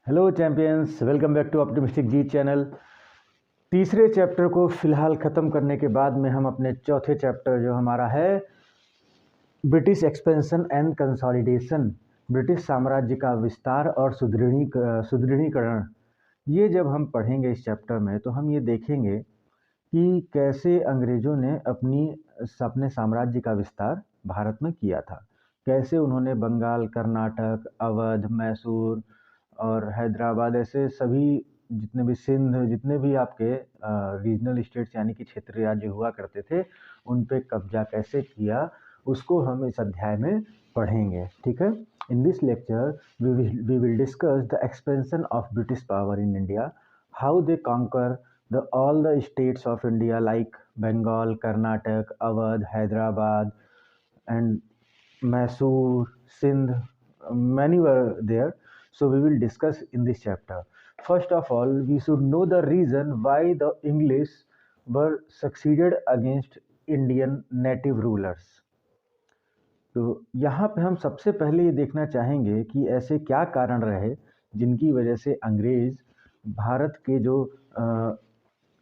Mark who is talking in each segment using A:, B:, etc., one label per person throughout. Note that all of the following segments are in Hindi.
A: Hello champions, welcome back to optimistic ji channel. तीसरे चैप्टर को फिलहाल ख़त्म करने के बाद में हम अपने चौथे चैप्टर जो हमारा है British expansion and consolidation, British साम्राज्य का विस्तार और सुदृढ़ीकरण, ये जब हम पढ़ेंगे इस चैप्टर में तो हम ये देखेंगे कि कैसे अंग्रेज़ों ने अपने साम्राज्य का विस्तार भारत में किया था। कैसे उन्होंने बंगाल, कर्नाटक, अवध, मैसूर और हैदराबाद ऐसे सभी जितने भी सिंध, जितने भी आपके रीजनल स्टेट्स यानी कि क्षेत्रीय राज्य हुआ करते थे, उन पे कब्जा कैसे किया, उसको हम इस अध्याय में पढ़ेंगे। ठीक है। In this lecture we will discuss the expansion of British power in India, how they conquer all the states of India like Bengal, Karnataka, Awadh, Hyderabad, and Mysore, Sindh, many were there. So we will discuss in this chapter. First of all, we should know the reason why the English were succeeded against Indian native rulers. तो यहाँ पे हम सबसे पहले ये देखना चाहेंगे कि ऐसे क्या कारण रहे जिनकी वजह से अंग्रेज़ भारत के जो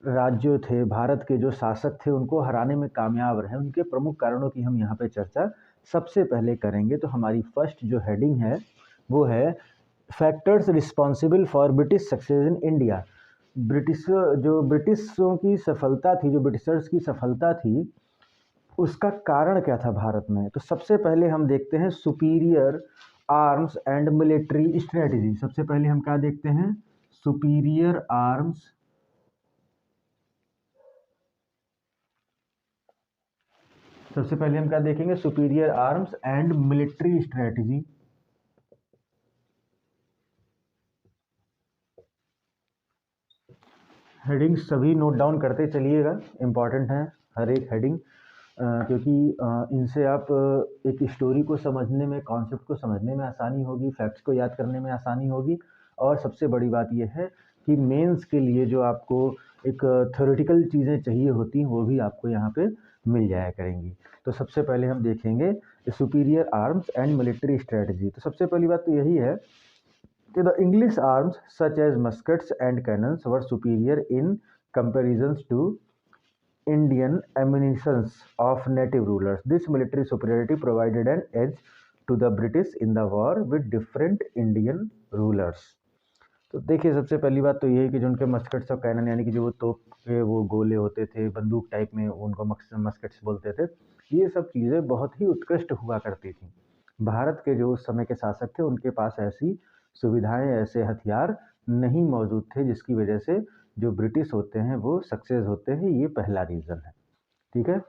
A: राज्यों थे, भारत के जो शासक थे, उनको हराने में कामयाब रहे। उनके प्रमुख कारणों की हम यहाँ पे चर्चा सबसे पहले करेंगे। तो हमारी फर्स्ट जो हेडिंग है वो है factors responsible for British success in India. ब्रिटिशों की सफलता थी, जो ब्रिटिशर्स की सफलता थी, उसका कारण क्या था भारत में। तो सबसे पहले हम देखते हैं superior arms and military strategy. सबसे पहले हम क्या देखते हैं? सुपीरियर आर्म्स सबसे पहले हम क्या देखेंगे? Superior arms and military strategy. Heading सभी नोट डाउन करते चलिएगा, इम्पॉर्टेंट है हर एक हेडिंग, क्योंकि इनसे आप एक स्टोरी को समझने में, कॉन्सेप्ट को समझने में आसानी होगी, फैक्ट्स को याद करने में आसानी होगी, और सबसे बड़ी बात यह है कि मेंस के लिए जो आपको एक थ्योरेटिकल चीज़ें चाहिए होती हैं वो भी आपको यहाँ पे मिल जाया करेंगी। तो सबसे पहले हम देखेंगे superior arms and military strategy. तो सबसे पहली बात तो यही है कि the English arms such as muskets and cannons were superior in comparisons to Indian ammunitions of native rulers. This military superiority provided an edge to the British in the war with different Indian rulers. तो देखिए, सबसे पहली बात तो ये है कि जो उनके मस्कट्स और कैनन यानी कि जो वो तोप के वो गोले होते थे, बंदूक टाइप में, उनको मस्कट्स बोलते थे, ये सब चीज़ें बहुत ही उत्कृष्ट हुआ करती थी। भारत के जो उस समय के शासक थे उनके पास ऐसी सुविधाएं, ऐसे हथियार नहीं मौजूद थे, जिसकी वजह से जो ब्रिटिश होते हैं वो सक्सेस होते हैं। ये पहला रीज़न है। ठीक है।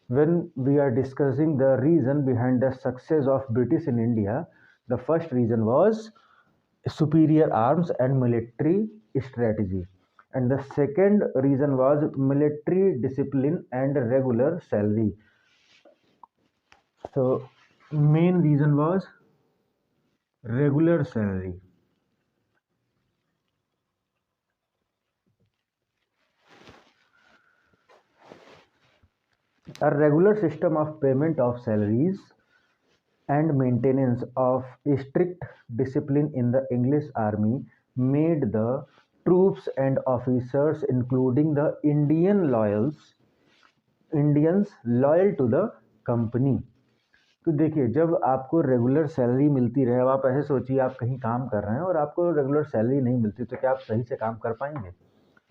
A: When we are discussing the reason behind the success of British in India, the first reason was superior arms and military strategy, and the second reason was military discipline and regular salary. So main reason was regular salary. A regular system of payment of salaries and maintenance of strict discipline in the English army made the troops and officers, including the Indians loyal to the company. तो देखिए, जब आपको रेगुलर सैलरी मिलती रहे, अब आप ऐसे सोचिए, आप कहीं काम कर रहे हैं और आपको रेगुलर सैलरी नहीं मिलती, तो क्या आप सही से काम कर पाएंगे?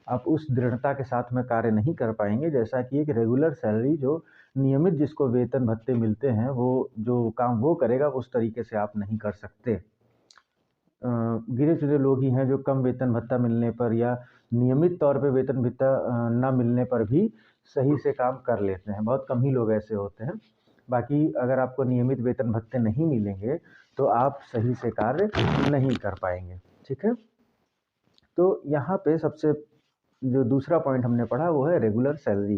A: आप उस दृढ़ता के साथ में कार्य नहीं कर पाएंगे जैसा कि एक रेगुलर सैलरी, जो नियमित जिसको वेतन भत्ते मिलते हैं, वो जो काम वो करेगा उस तरीके से आप नहीं कर सकते। गिने चुने लोग ही हैं जो कम वेतन भत्ता मिलने पर या नियमित तौर पे वेतन भत्ता ना मिलने पर भी सही से काम कर लेते हैं। बहुत कम ही लोग ऐसे होते हैं। बाकी अगर आपको नियमित वेतन भत्ते नहीं मिलेंगे तो आप सही से कार्य नहीं कर पाएंगे। ठीक है। तो यहाँ पे सबसे जो दूसरा पॉइंट हमने पढ़ा वो है regular salary.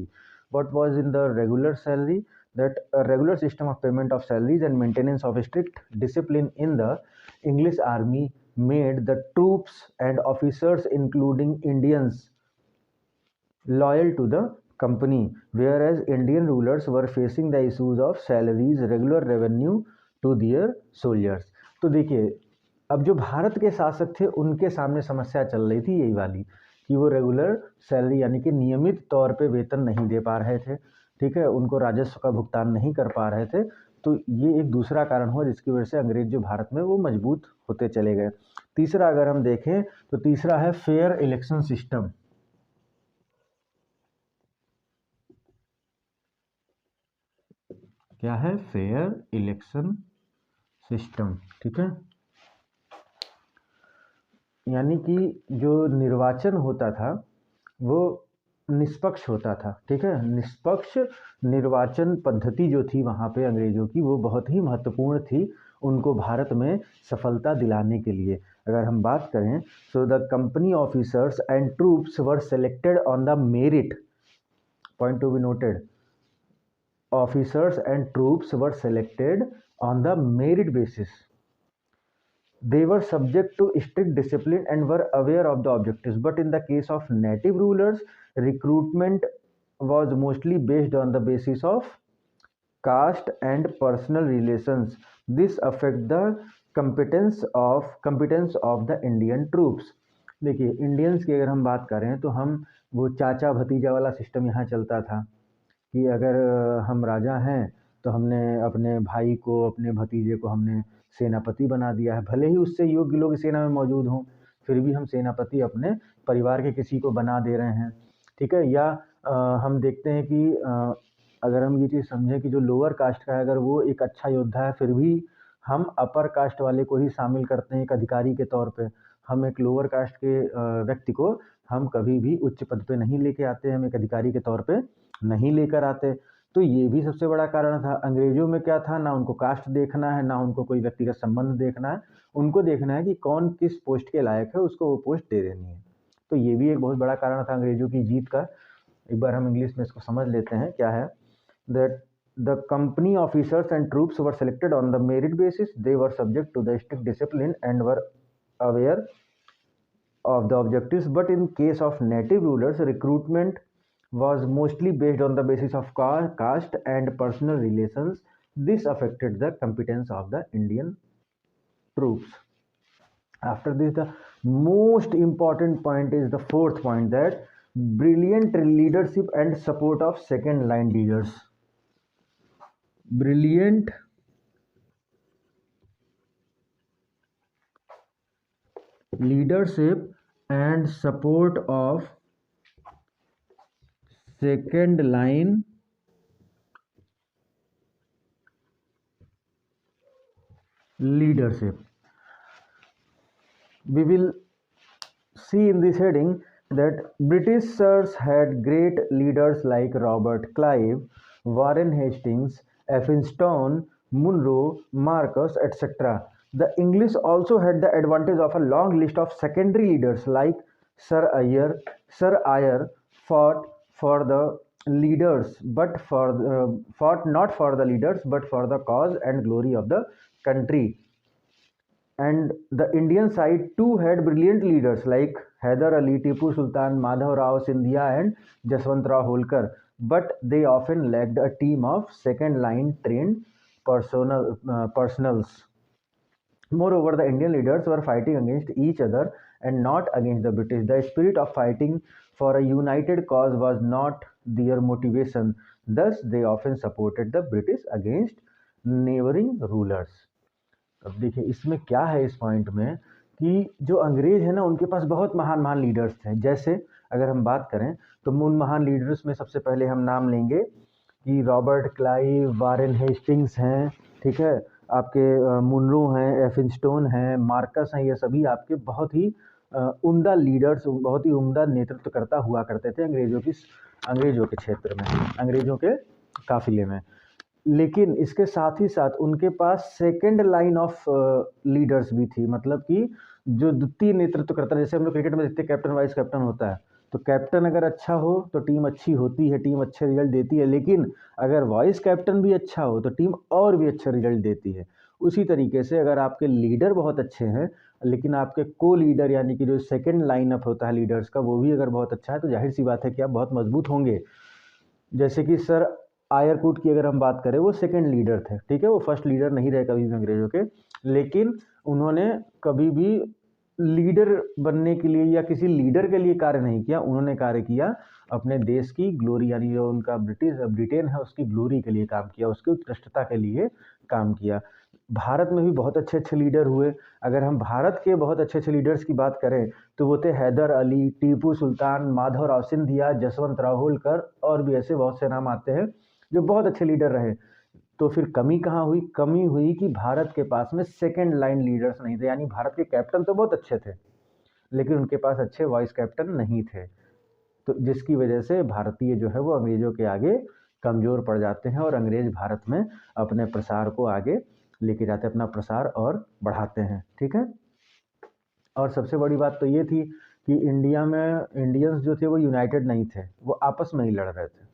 A: What was in the regular salary? That regular system of payment of salaries and maintenance of strict discipline in the English army made the troops and officers including Indians loyal to the company, whereas Indian rulers were facing the issues of salaries, regular revenue to their soldiers. तो देखिए, अब जो भारत के शासक थे उनके सामने समस्या चल रही थी यही वाली कि वो रेगुलर सैलरी यानी कि नियमित तौर पे वेतन नहीं दे पा रहे थे, ठीक है, उनको राजस्व का भुगतान नहीं कर पा रहे थे। तो ये एक दूसरा कारण हुआ जिसकी वजह से अंग्रेज जो भारत में वो मजबूत होते चले गए। तीसरा अगर हम देखें तो तीसरा है फेयर इलेक्शन सिस्टम। क्या है? फेयर इलेक्शन सिस्टम, ठीक है। यानी कि जो निर्वाचन होता था वो निष्पक्ष होता था, ठीक है। निष्पक्ष निर्वाचन पद्धति जो थी वहाँ पे अंग्रेजों की वो बहुत ही महत्वपूर्ण थी उनको भारत में सफलता दिलाने के लिए। अगर हम बात करें so the company officers and troops were selected on the merit, point to be noted, officers and troops were selected on the merit basis. They were subject to strict discipline and were aware of the objectives. But in the case of native rulers, recruitment was mostly based on the basis of caste and personal relations. This affect the competence of the Indian troops. देखिए इंडियंस की अगर हम बात करें तो हम वो चाचा भतीजा वाला सिस्टम यहाँ चलता था कि अगर हम राजा हैं तो हमने अपने भाई को अपने भतीजे को हमने सेनापति बना दिया है, भले ही उससे योग्य लोग सेना में मौजूद हों फिर भी हम सेनापति अपने परिवार के किसी को बना दे रहे हैं, ठीक है। या हम देखते हैं कि अगर हम ये चीज़ समझें कि जो लोअर कास्ट का है अगर वो एक अच्छा योद्धा है फिर भी हम अपर कास्ट वाले को ही शामिल करते हैं एक अधिकारी के तौर पे। हम एक लोअर कास्ट के व्यक्ति को हम कभी भी उच्च पद पे नहीं लेके आते, हम एक अधिकारी के तौर पे नहीं लेकर आते। तो ये भी सबसे बड़ा कारण था। अंग्रेजों में क्या था, ना उनको कास्ट देखना है ना उनको कोई व्यक्तिगत संबंध देखना है, उनको देखना है कि कौन किस पोस्ट के लायक है उसको वो पोस्ट दे देनी है। तो ये भी एक बहुत बड़ा कारण था अंग्रेजों की जीत का। एक बार हम इंग्लिश में इसको समझ लेते हैं क्या है। That the company officers and troops were selected on the merit basis, they were subject to the strict discipline and were aware of the objectives. But in case of native rulers, recruitment was mostly based on the basis of caste and personal relations. This affected the competence of the Indian troops. After this, the most important point is the fourth point, that brilliant leadership and support of second line leaders. Brilliant leadership and support of second line leadership. We will see in this heading that Britishers had great leaders like Robert Clive, Warren Hastings, Elphinstone, Munro, Marcus, etc. The English also had the advantage of a long list of secondary leaders like Sir Eyre fought for the leaders, but fought not for the leaders, but for the cause and glory of the country. And the Indian side too had brilliant leaders like Hyder Ali, Tipu Sultan, Madhav Rao Sindhia, and Jaswant Rao Holkar, but they often lacked a team of second line trained personals. Moreover, the Indian leaders were fighting against each other and not against the British. The spirit of fighting for a united cause was not their motivation. Thus, they often supported the British against neighboring rulers. अब देखिए इसमें क्या है इस पॉइंट में कि जो अंग्रेज है ना उनके पास बहुत महान महान लीडर्स थे। जैसे अगर हम बात करें तो उन महान लीडर्स में सबसे पहले हम नाम लेंगे कि रॉबर्ट क्लाइव, वारेन हेस्टिंग्स हैं, ठीक है, आपके मुनरो हैं, एल्फिंस्टोन हैं, मार्कस हैं, ये सभी आपके बहुत ही उम्दा लीडर्स, बहुत ही उम्दा नेतृत्वकर्ता हुआ करते थे अंग्रेजों के क्षेत्र में, अंग्रेजों के काफिले में। लेकिन इसके साथ ही साथ उनके पास सेकंड लाइन ऑफ लीडर्स भी थी, मतलब कि जो द्वितीय नेतृत्वकर्ता, जैसे हम लोग क्रिकेट में देखते हैं कैप्टन वाइस कैप्टन होता है, तो कैप्टन अगर अच्छा हो तो टीम अच्छी होती है, टीम अच्छे रिजल्ट देती है, लेकिन अगर वाइस कैप्टन भी अच्छा हो तो टीम और भी अच्छा रिजल्ट देती है। उसी तरीके से अगर आपके लीडर बहुत अच्छे हैं लेकिन आपके को लीडर यानी कि जो सेकंड लाइनअप होता है लीडर्स का वो भी अगर बहुत अच्छा है तो जाहिर सी बात है कि आप बहुत मजबूत होंगे। जैसे कि सर आयरकुट की अगर हम बात करें, वो सेकंड लीडर थे, ठीक है, वो फर्स्ट लीडर नहीं रहे कभी भी अंग्रेजों के, लेकिन उन्होंने कभी भी लीडर बनने के लिए या किसी लीडर के लिए कार्य नहीं किया। उन्होंने कार्य किया अपने देश की ग्लोरी, यानी जो उनका ब्रिटेन है उसकी ग्लोरी के लिए काम किया, उसकी उत्कृष्टता के लिए काम किया। भारत में भी बहुत अच्छे अच्छे लीडर हुए। अगर हम भारत के बहुत अच्छे अच्छे लीडर्स की बात करें तो वो थे हैदर अली, टीपू सुल्तान, माधवराव सिंधिया, जसवंत राव होलकर, और भी ऐसे बहुत से नाम आते हैं जो बहुत अच्छे लीडर रहे। तो फिर कमी कहाँ हुई? कमी हुई कि भारत के पास में सेकंड लाइन लीडर्स नहीं थे, यानी भारत के कैप्टन तो बहुत अच्छे थे लेकिन उनके पास अच्छे वाइस कैप्टन नहीं थे, तो जिसकी वजह से भारतीय जो है वो अंग्रेजों के आगे कमज़ोर पड़ जाते हैं और अंग्रेज भारत में अपने प्रसार को आगे लेके जाते हैं, अपना प्रसार और बढ़ाते हैं, ठीक है। और सबसे बड़ी बात तो ये थी कि इंडिया में इंडियंस जो थे वो यूनाइटेड नहीं थे, वो आपस में ही लड़ रहे थे।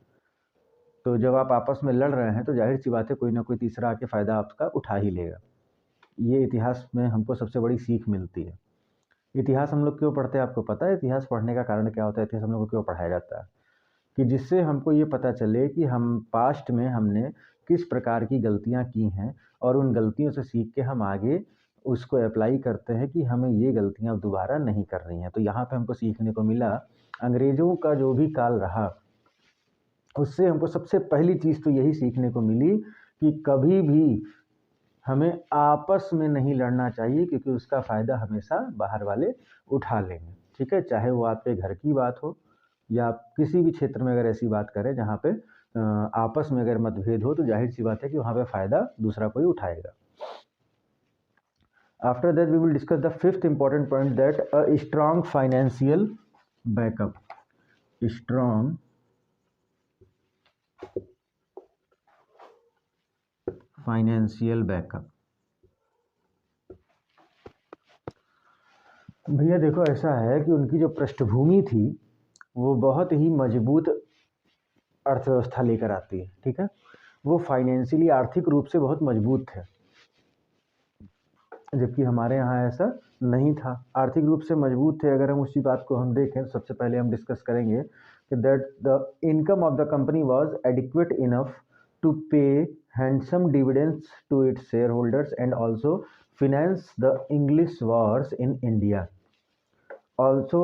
A: तो जब आप आपस में लड़ रहे हैं तो जाहिर सी बात है कोई ना कोई तीसरा आके फ़ायदा आपका उठा ही लेगा। ये इतिहास में हमको सबसे बड़ी सीख मिलती है। इतिहास हम लोग क्यों पढ़ते हैं आपको पता है? इतिहास पढ़ने का कारण क्या होता है? इतिहास हम लोग को क्यों पढ़ाया जाता है? कि जिससे हमको ये पता चले कि हम पास्ट में हमने किस प्रकार की गलतियाँ की हैं और उन गलतियों से सीख के हम आगे उसको अप्लाई करते हैं कि हमें ये गलतियाँ अब दोबारा नहीं करनी है। तो यहाँ पे हमको सीखने को मिला अंग्रेज़ों का जो भी काल रहा उससे हमको सबसे पहली चीज़ तो यही सीखने को मिली कि कभी भी हमें आपस में नहीं लड़ना चाहिए, क्योंकि उसका फ़ायदा हमेशा बाहर वाले उठा लेंगे, ठीक है। चाहे वो आपके घर की बात हो या आप किसी भी क्षेत्र में अगर ऐसी बात करें जहाँ पे आपस में अगर मतभेद हो तो जाहिर सी बात है कि वहाँ पे फ़ायदा दूसरा कोई उठाएगा। After that we will discuss the fifth important point, that a strong financial backup. Strong financial backup. भैया देखो ऐसा है कि उनकी जो पृष्ठभूमि थी वो बहुत ही मजबूत अर्थव्यवस्था लेकर आती है, ठीक है। वो फाइनेंशियली आर्थिक रूप से बहुत मजबूत थे, जबकि हमारे यहाँ ऐसा नहीं था। आर्थिक रूप से मजबूत थे, अगर हम उसी बात को हम देखें तो सबसे पहले हम डिस्कस करेंगे कि that the income of the company was adequate enough to pay handsome dividends to its shareholders and also finance the English wars in India. Also,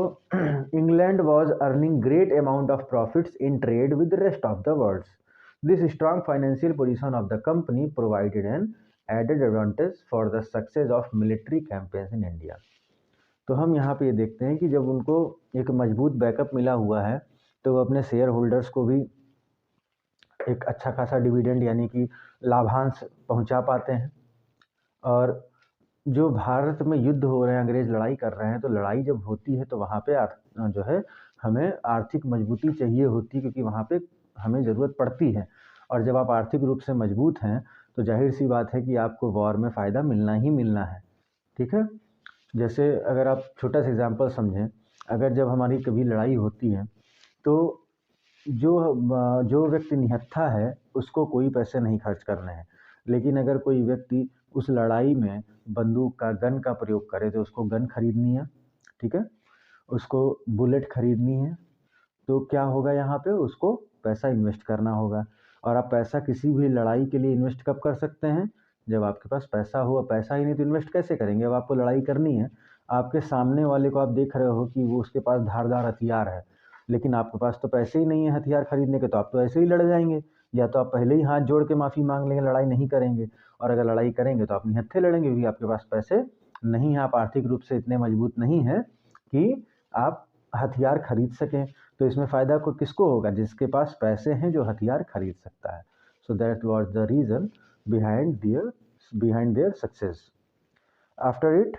A: England was earning great amount of profits in trade with the rest of the world. This strong financial position of the company provided an added advantage for the success of military campaigns in India. तो हम यहाँ पे ये देखते हैं कि जब उनको एक मजबूत बैकअप मिला हुआ है तो वो अपने शेयर होल्डर्स को भी एक अच्छा खासा डिविडेंड यानी कि लाभांश पहुँचा पाते हैं। और जो भारत में युद्ध हो रहे हैं, अंग्रेज लड़ाई कर रहे हैं, तो लड़ाई जब होती है तो वहाँ पे जो है हमें आर्थिक मजबूती चाहिए होती है, क्योंकि वहाँ पे हमें ज़रूरत पड़ती है। और जब आप आर्थिक रूप से मजबूत हैं तो जाहिर सी बात है कि आपको वॉर में फ़ायदा मिलना ही मिलना है, ठीक है। जैसे अगर आप छोटा सा एग्जांपल समझें, अगर जब हमारी कभी लड़ाई होती है तो जो व्यक्ति निहत्था है उसको कोई पैसे नहीं खर्च करने हैं, लेकिन अगर कोई व्यक्ति उस लड़ाई में बंदूक का गन का प्रयोग करे तो उसको गन खरीदनी है, ठीक है, उसको बुलेट खरीदनी है। तो क्या होगा, यहाँ पे उसको पैसा इन्वेस्ट करना होगा। और आप पैसा किसी भी लड़ाई के लिए इन्वेस्ट कब कर सकते हैं? जब आपके पास पैसा हो। पैसा ही नहीं तो इन्वेस्ट कैसे करेंगे? अब आपको लड़ाई करनी है, आपके सामने वाले को आप देख रहे हो कि वो उसके पास धारदार हथियार है, लेकिन आपके पास तो पैसे ही नहीं है हथियार खरीदने के, तो आप तो ऐसे ही लड़ जाएंगे। या तो आप पहले ही हाथ जोड़ के माफ़ी मांग लेंगे, लड़ाई नहीं करेंगे, और अगर लड़ाई करेंगे तो आप निहत्थे लड़ेंगे क्योंकि आपके पास पैसे नहीं है, आप आर्थिक रूप से इतने मजबूत नहीं हैं कि आप हथियार खरीद सकें। तो इसमें फ़ायदा को किसको होगा? जिसके पास पैसे हैं, जो हथियार खरीद सकता है। So that was the reason behind their success. After it,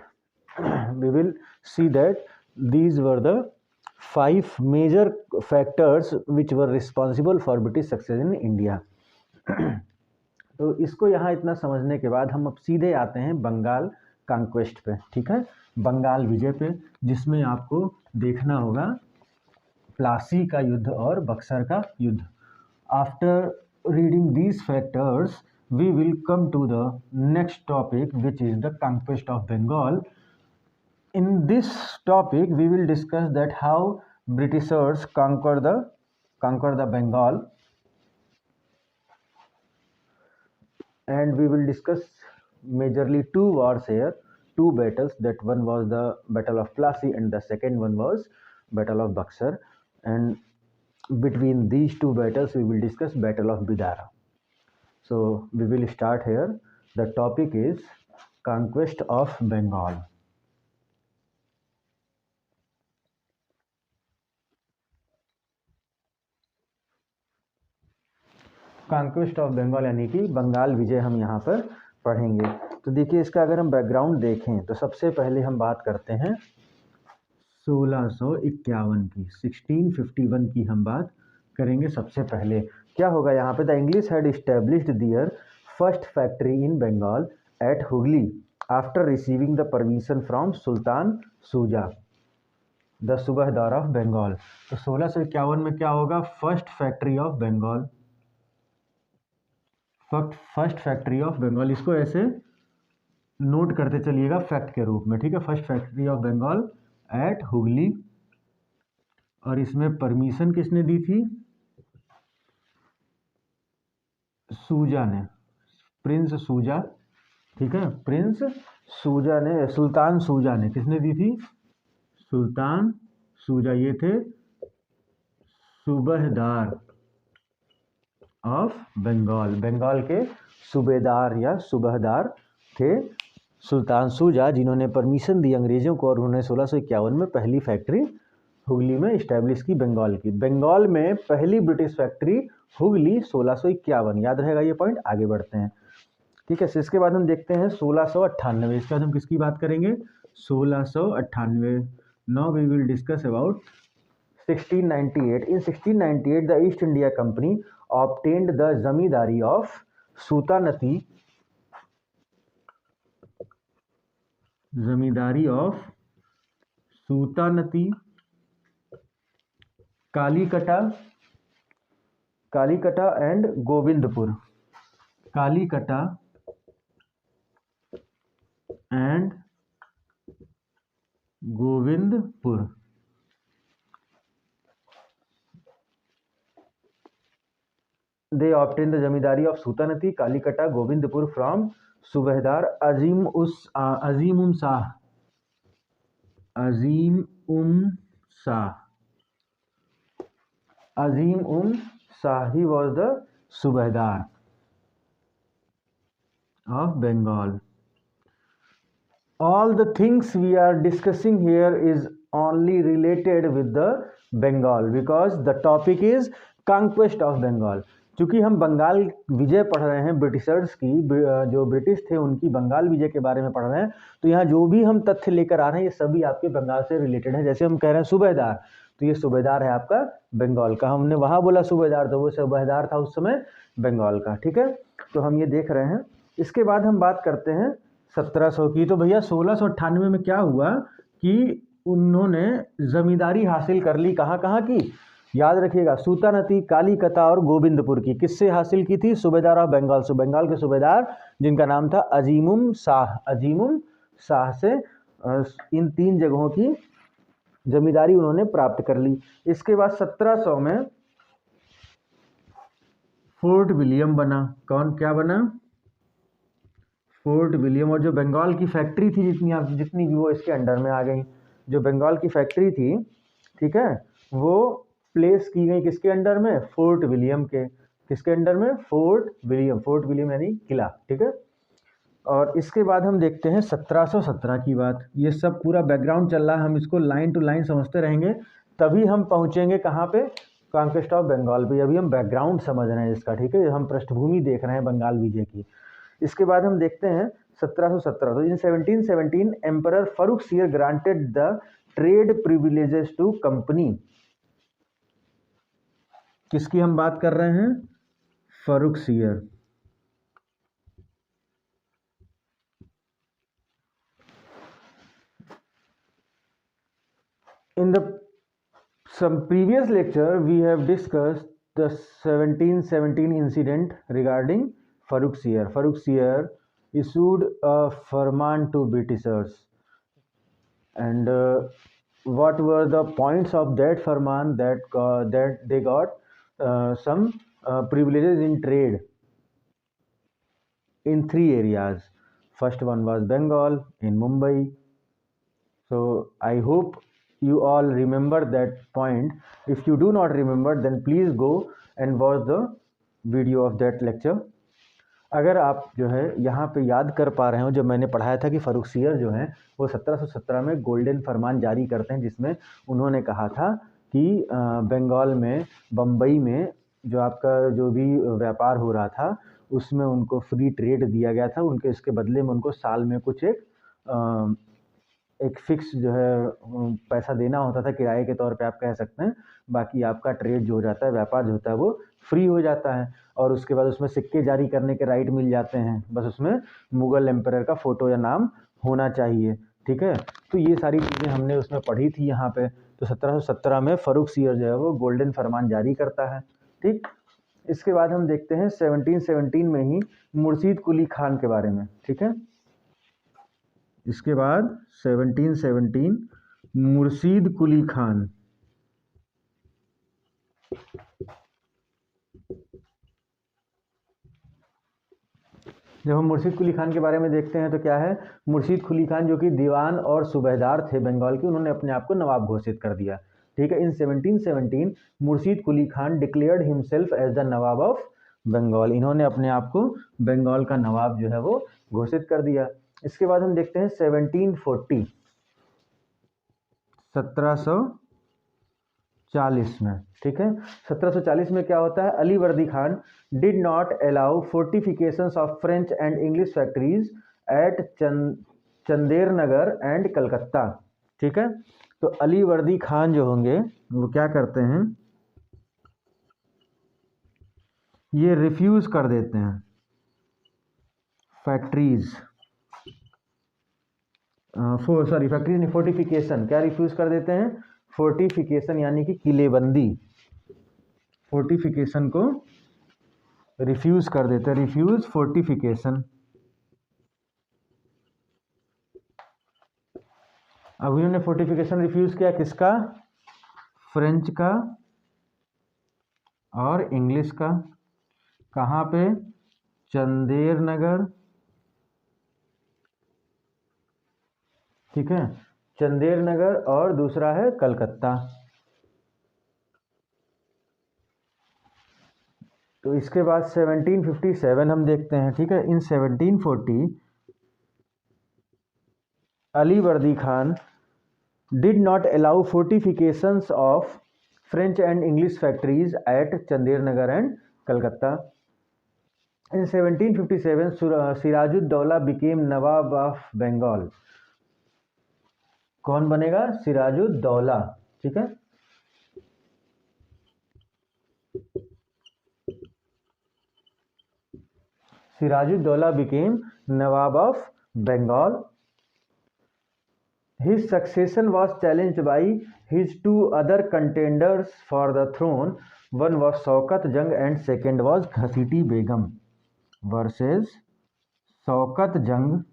A: we will see that these were the 5 major factors which were responsible for British success in India. तो इसको यहाँ इतना समझने के बाद हम अब सीधे आते हैं बंगाल कॉन्क्वेस्ट पे, ठीक है, बंगाल विजय पे, जिसमें आपको देखना होगा प्लासी का युद्ध और बक्सर का युद्ध। After reading these factors we will come to the next topic, which is the conquest of Bengal. In this topic we will discuss that how Britishers conquer the Bengal, and we will discuss majorly two wars here, two battles. That one was the Battle of Plassey and the second one was Battle of Buxar. And between these two battles, we will discuss Battle of Bidara. So we will start here. The topic is Conquest of Bengal. Conquest of Bengal यानी कि बंगाल विजय हम यहाँ पर पढ़ेंगे। तो देखिए, इसका अगर हम बैकग्राउंड देखें तो सबसे पहले हम बात करते हैं 1651 की, 1651 की हम बात करेंगे। सबसे पहले क्या होगा यहाँ पे, the English had established their first factory in Bengal at Hooghly after receiving the permission from Sultan Shuja the subedar of Bengal. तो 1651 में क्या होगा, first factory of Bengal, first factory of Bengal, इसको ऐसे नोट करते चलिएगा फैक्ट के रूप में, ठीक है। First factory of Bengal at Hooghly, और इसमें परमिशन किसने दी थी, शुजा ने, प्रिंस शुजा, ठीक है, प्रिंस शुजा ने, सुल्तान शुजा ने किसने दी थी, सुल्तान शुजा, ये थे सूबेदार ऑफ बंगाल, बंगाल के सूबेदार या सूबेदार थे सुल्तान शुजा, जिन्होंने परमिशन दी अंग्रेज़ों को, और उन्होंने 1651 में पहली फैक्ट्री हुगली में इस्टेब्लिश की बंगाल की। बंगाल में पहली ब्रिटिश फैक्ट्री हुगली 1651, याद रहेगा ये पॉइंट। आगे बढ़ते हैं, ठीक है। इसके बाद हम देखते हैं 1698, इसके बाद हम किसकी बात करेंगे, 1698। Now we will discuss about 1698। In 1698 the East India Company obtained the zamindari of Sutanuti, zamindari of Sutanuti, Kalikata, Kalikata and Govindpur, Kalikata and Govindpur. They obtained the zamindari of Sutanuti, Kalikata, Govindpur from subedar Azeem Shah, he was the सूबेदार of Bengal. All the things we are discussing here is only related with the Bengal because the topic is conquest of Bengal. चूँकि हम बंगाल विजय पढ़ रहे हैं, ब्रिटिशर्स की, जो ब्रिटिश थे उनकी बंगाल विजय के बारे में पढ़ रहे हैं, तो यहाँ जो भी हम तथ्य लेकर आ रहे हैं ये सभी आपके बंगाल से रिलेटेड है। जैसे हम कह रहे हैं सूबेदार, तो ये सूबेदार है आपका बंगाल का, हमने वहाँ बोला सूबेदार, तो वो सूबेदार था उस समय बंगाल का, ठीक है। तो हम ये देख रहे हैं। इसके बाद हम बात करते हैं 1700 की। तो भैया 1698 में क्या हुआ कि उन्होंने जमींदारी हासिल कर ली, कहाँ कहाँ की, याद रखिएगा, सूतानती, कालीकटा और गोविंदपुर की। किससे हासिल की थी, सूबेदार ऑफ बंगाल, बंगाल के सूबेदार जिनका नाम था अजीमुम शाह से इन तीन जगहों की जमींदारी उन्होंने प्राप्त कर ली। इसके बाद 1700 में फोर्ट विलियम बना। कौन, क्या बना, फोर्ट विलियम। और जो बंगाल की फैक्ट्री थी जितनी भी, वो इसके अंडर में आ गई। जो बंगाल की फैक्ट्री थी, ठीक है, वो प्लेस की गई किसके अंडर में, फोर्ट विलियम के। किसके अंडर में, फोर्ट विलियम यानी किला, ठीक है। और इसके बाद हम देखते हैं 1717 की बात। ये सब पूरा बैकग्राउंड चल रहा है, हम इसको लाइन टू लाइन समझते रहेंगे, तभी हम पहुंचेंगे कहाँ पे, कॉन्क्वेस्ट ऑफ बंगाल पे। अभी हम बैकग्राउंड समझ रहे हैं इसका, ठीक है, हम पृष्ठभूमि देख रहे हैं बंगाल विजय की। इसके बाद हम देखते हैं 1717। तो in 1717 emperor Farrukhsiyar granted the trade privileges to company. किसकी हम बात कर रहे हैं, Farrukhsiyar. In some previous lecture we have discussed the 1717 incident regarding Farrukhsiyar. Farrukhsiyar issued a firman to Britishers, and what were the points of that firman, that they got some privileges in trade. in 3 areas. First one was Bengal in Mumbai. So I hope you all remember that point. If you do not remember, then please go and watch the video of that lecture. अगर आप जो है यहाँ पे याद कर पा रहे हो, जब मैंने पढ़ाया था कि फ़र्रुखसियर जो हैं वो 1717 में गोल्डन फरमान जारी करते हैं, जिसमें उन्होंने कहा था कि बंगाल में, बम्बई में जो आपका जो भी व्यापार हो रहा था उसमें उनको फ्री ट्रेड दिया गया था। उनके इसके बदले में उनको साल में कुछ एक फिक्स जो है पैसा देना होता था, किराए के तौर पे आप कह सकते हैं। बाकी आपका ट्रेड जो हो जाता है, व्यापार जो होता है वो फ्री हो जाता है, और उसके बाद उसमें सिक्के जारी करने के राइट मिल जाते हैं। बस उसमें मुग़ल एम्परर का फ़ोटो या नाम होना चाहिए, ठीक है। तो ये सारी चीज़ें हमने उसमें पढ़ी थी यहाँ पे। तो 1717 में फ़र्रुखसियर जो है वो गोल्डन फरमान जारी करता है, ठीक। इसके बाद हम देखते हैं 1717 में ही मुर्शीद कुली खान के बारे में, ठीक है। इसके बाद 1717 मुर्शीद कुली खान। जब हम मुर्शीद कुली खान के बारे में देखते हैं तो क्या है, मुर्शीद कुली खान जो कि दीवान और सूबेदार थे बंगाल के, उन्होंने अपने आप को नवाब घोषित कर दिया, ठीक है। In 1717 Murshid Quli Khan declared himself as the nawab of Bengal. इन्होंने अपने आप को बंगाल का नवाब जो है वो घोषित कर दिया। इसके बाद हम देखते हैं 1740 1740 में, ठीक है। 1740 में क्या होता है, Ali Vardi Khan did not allow fortifications of French and English factories at Chandernagar and Calcutta, ठीक है। तो अली वर्दी खान जो होंगे वो क्या करते हैं, ये रिफ्यूज़ कर देते हैं फैक्ट्रीज, फैक्ट्रीज नहीं, फोर्टिफिकेशन। क्या रिफ्यूज़ कर देते हैं, फोर्टिफिकेशन यानी कि किलेबंदी, फोर्टिफिकेशन को रिफ्यूज़ कर देते हैं, रिफ्यूज़ फोर्टिफिकेशन। अब इन्होंने फोर्टिफिकेशन रिफ्यूज़ किया, किसका, फ्रेंच का और इंग्लिश का। कहाँ पे, चंदेर नगर, ठीक है, चंदेर नगर, और दूसरा है कलकत्ता। तो इसके बाद 1757 हम देखते हैं, ठीक है। इन 1740 Ali Vardi Khan did not allow fortifications of French and English factories at Chandernagar and Calcutta. In 1757 Sirajuddaulah became nawab of Bengal. कौन बनेगा, सिराजुद्दौला, ठीक है। Sirajuddaulah became nawab of Bengal. His succession was challenged by his two other contenders for the throne. One was Shaukat Jung and second was Ghasiti Begum versus Shaukat Jung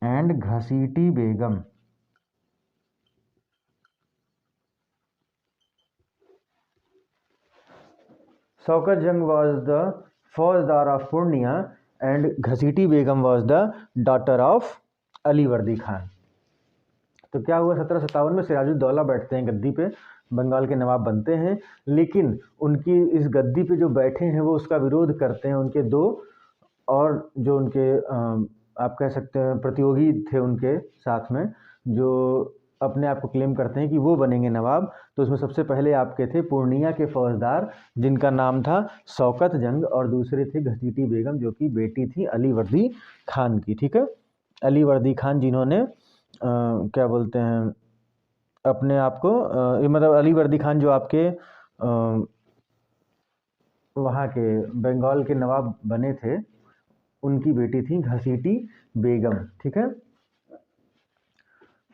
A: and Ghasiti Begum. Shaukat Jung was the Faujdar of Purnia and Ghasiti Begum was the daughter of Ali Vardi Khan. तो क्या हुआ, 1757 में सिराजुद्दौला बैठते हैं गद्दी पे, बंगाल के नवाब बनते हैं, लेकिन उनकी इस गद्दी पे जो बैठे हैं वो उसका विरोध करते हैं। उनके दो और जो उनके आप कह सकते हैं प्रतियोगी थे उनके साथ में, जो अपने आप को क्लेम करते हैं कि वो बनेंगे नवाब। तो उसमें सबसे पहले आपके थे पूर्णिया के फौजदार, जिनका नाम था शौकत जंग, और दूसरे थे घसीटी बेगम, जो कि बेटी थी अली वर्दी खान की, ठीक है। अली वर्दी खान जिन्होंने क्या बोलते हैं अपने आप को मतलब अली वर्दी खान जो आपके वहाँ के बंगाल के नवाब बने थे, उनकी बेटी थी घसीटी बेगम, ठीक है।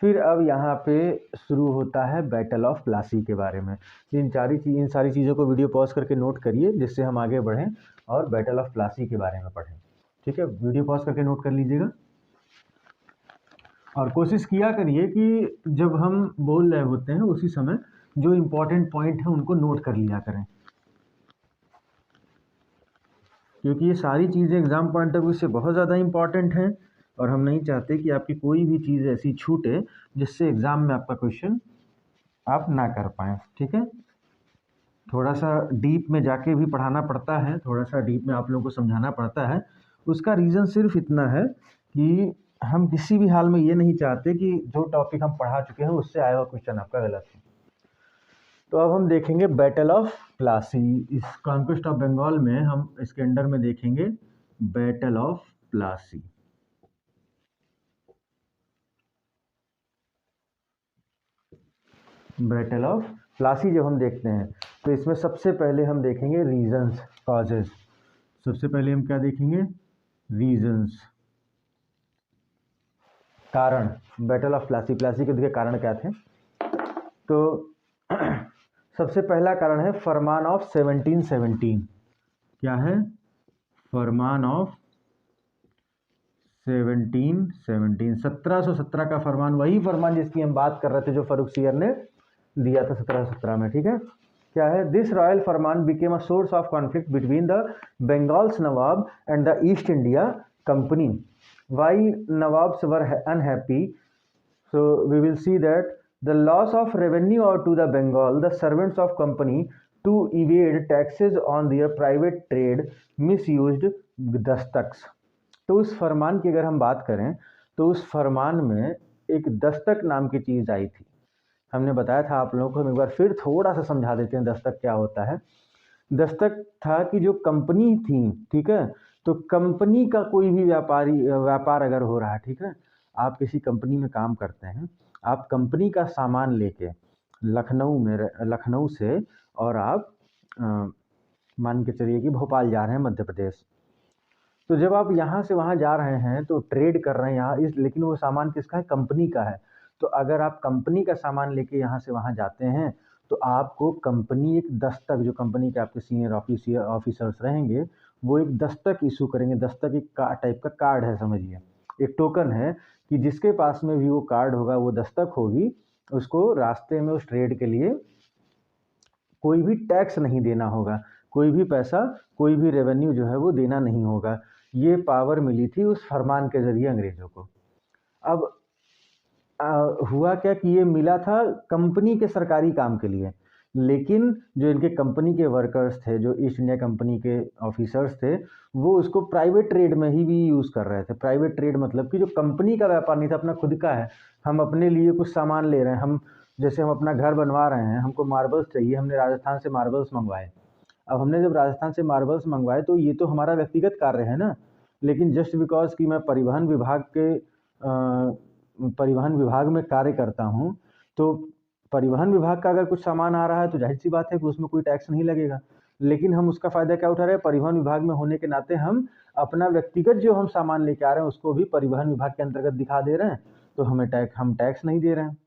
A: फिर अब यहाँ पे शुरू होता है बैटल ऑफ प्लासी के बारे में। इन सारी चीज़ों को वीडियो पॉज करके नोट करिए, जिससे हम आगे बढ़ें और बैटल ऑफ प्लासी के बारे में पढ़ें, ठीक है। वीडियो पॉज करके नोट कर लीजिएगा और कोशिश किया करिए कि जब हम बोल रहे होते हैं उसी समय जो इम्पोर्टेंट पॉइंट है उनको नोट कर लिया करें। क्योंकि ये सारी चीज़ें एग्ज़ाम पॉइंट ऑफ व्यू से बहुत ज़्यादा इंपॉर्टेंट हैं और हम नहीं चाहते कि आपकी कोई भी चीज़ ऐसी छूटे जिससे एग्ज़ाम में आपका क्वेश्चन आप ना कर पाएँ। ठीक है, थोड़ा सा डीप में जाके भी पढ़ाना पड़ता है, थोड़ा सा डीप में आप लोगों को समझाना पड़ता है। उसका रीज़न सिर्फ इतना है कि हम किसी भी हाल में ये नहीं चाहते कि जो टॉपिक हम पढ़ा चुके हैं उससे आया हुआ क्वेश्चन आपका गलत हो। तो अब हम देखेंगे बैटल ऑफ प्लासी। इस कॉन्क्वेस्ट ऑफ बंगाल में हम इसके अंडर में देखेंगे battle of Plassey. Battle of Plassey जब हम देखते हैं तो इसमें सबसे पहले हम देखेंगे रीजंस, कॉजेज। सबसे पहले हम क्या देखेंगे? रीजंस, कारण। बैटल ऑफ प्लासी, प्लासी के देखिए कारण क्या थे। तो सबसे पहला कारण है फरमान ऑफ 1717। क्या है? फरमान ऑफ 1717 का फरमान, वही फरमान जिसकी हम बात कर रहे थे जो फर्रुखसियर ने दिया था 1717 में। ठीक है, क्या है? This royal farman became a source of conflict between the Bengal's nawab and the East India Company. Why nawabs were unhappy, so we will see that the loss of revenue or to the Bengal, the servants of company to evade taxes on their private trade misused दस्तक्स। तो उस फरमान की अगर हम बात करें तो उस फरमान में एक दस्तक नाम की चीज़ आई थी। हमने बताया था आप लोगों को, हम एक बार फिर थोड़ा सा समझा देते हैं दस्तक क्या होता है। दस्तक था कि जो कंपनी थी, ठीक है, तो कंपनी का कोई भी व्यापार अगर हो रहा है, ठीक है, आप किसी कंपनी में काम करते हैं, आप कंपनी का सामान लेके लखनऊ से और आप मान के चलिए कि भोपाल जा रहे हैं मध्य प्रदेश। तो जब आप यहाँ से वहाँ जा रहे हैं तो ट्रेड कर रहे हैं यहाँ लेकिन वो सामान किसका है? कंपनी का है। तो अगर आप कंपनी का सामान लेके यहाँ से वहाँ जाते हैं तो आपको कंपनी एक दस्तक, जो कंपनी के आपके सीनियर ऑफिसर्स रहेंगे, वो एक दस्तक इशू करेंगे। दस्तक एक टाइप का कार्ड है, समझिए, एक टोकन है कि जिसके पास में भी वो कार्ड होगा, वो दस्तक होगी, उसको रास्ते में उस ट्रेड के लिए कोई भी टैक्स नहीं देना होगा, कोई भी पैसा, कोई भी रेवेन्यू जो है वो देना नहीं होगा। ये पावर मिली थी उस फरमान के ज़रिए अंग्रेज़ों को। अब हुआ क्या कि ये मिला था कंपनी के सरकारी काम के लिए, लेकिन जो इनके कंपनी के वर्कर्स थे, जो ईस्ट इंडिया कंपनी के ऑफिसर्स थे, वो उसको प्राइवेट ट्रेड में ही भी यूज़ कर रहे थे। प्राइवेट ट्रेड मतलब कि जो कंपनी का व्यापार नहीं था, अपना खुद का है, हम अपने लिए कुछ सामान ले रहे हैं, हम जैसे हम अपना घर बनवा रहे हैं, हमको मार्बल्स चाहिए, हमने राजस्थान से मार्बल्स मंगवाए। अब हमने जब राजस्थान से मार्बल्स मंगवाए तो ये तो हमारा व्यक्तिगत कार्य है ना, लेकिन जस्ट बिकॉज कि मैं परिवहन विभाग में कार्य करता हूँ, तो परिवहन विभाग का अगर कुछ सामान आ रहा है तो जाहिर सी बात है कि उसमें कोई टैक्स नहीं लगेगा। लेकिन हम उसका फ़ायदा क्या उठा रहे हैं? परिवहन विभाग में होने के नाते हम अपना व्यक्तिगत जो हम सामान लेके आ रहे हैं उसको भी परिवहन विभाग के अंतर्गत दिखा दे रहे हैं, तो हम टैक्स नहीं दे रहे हैं।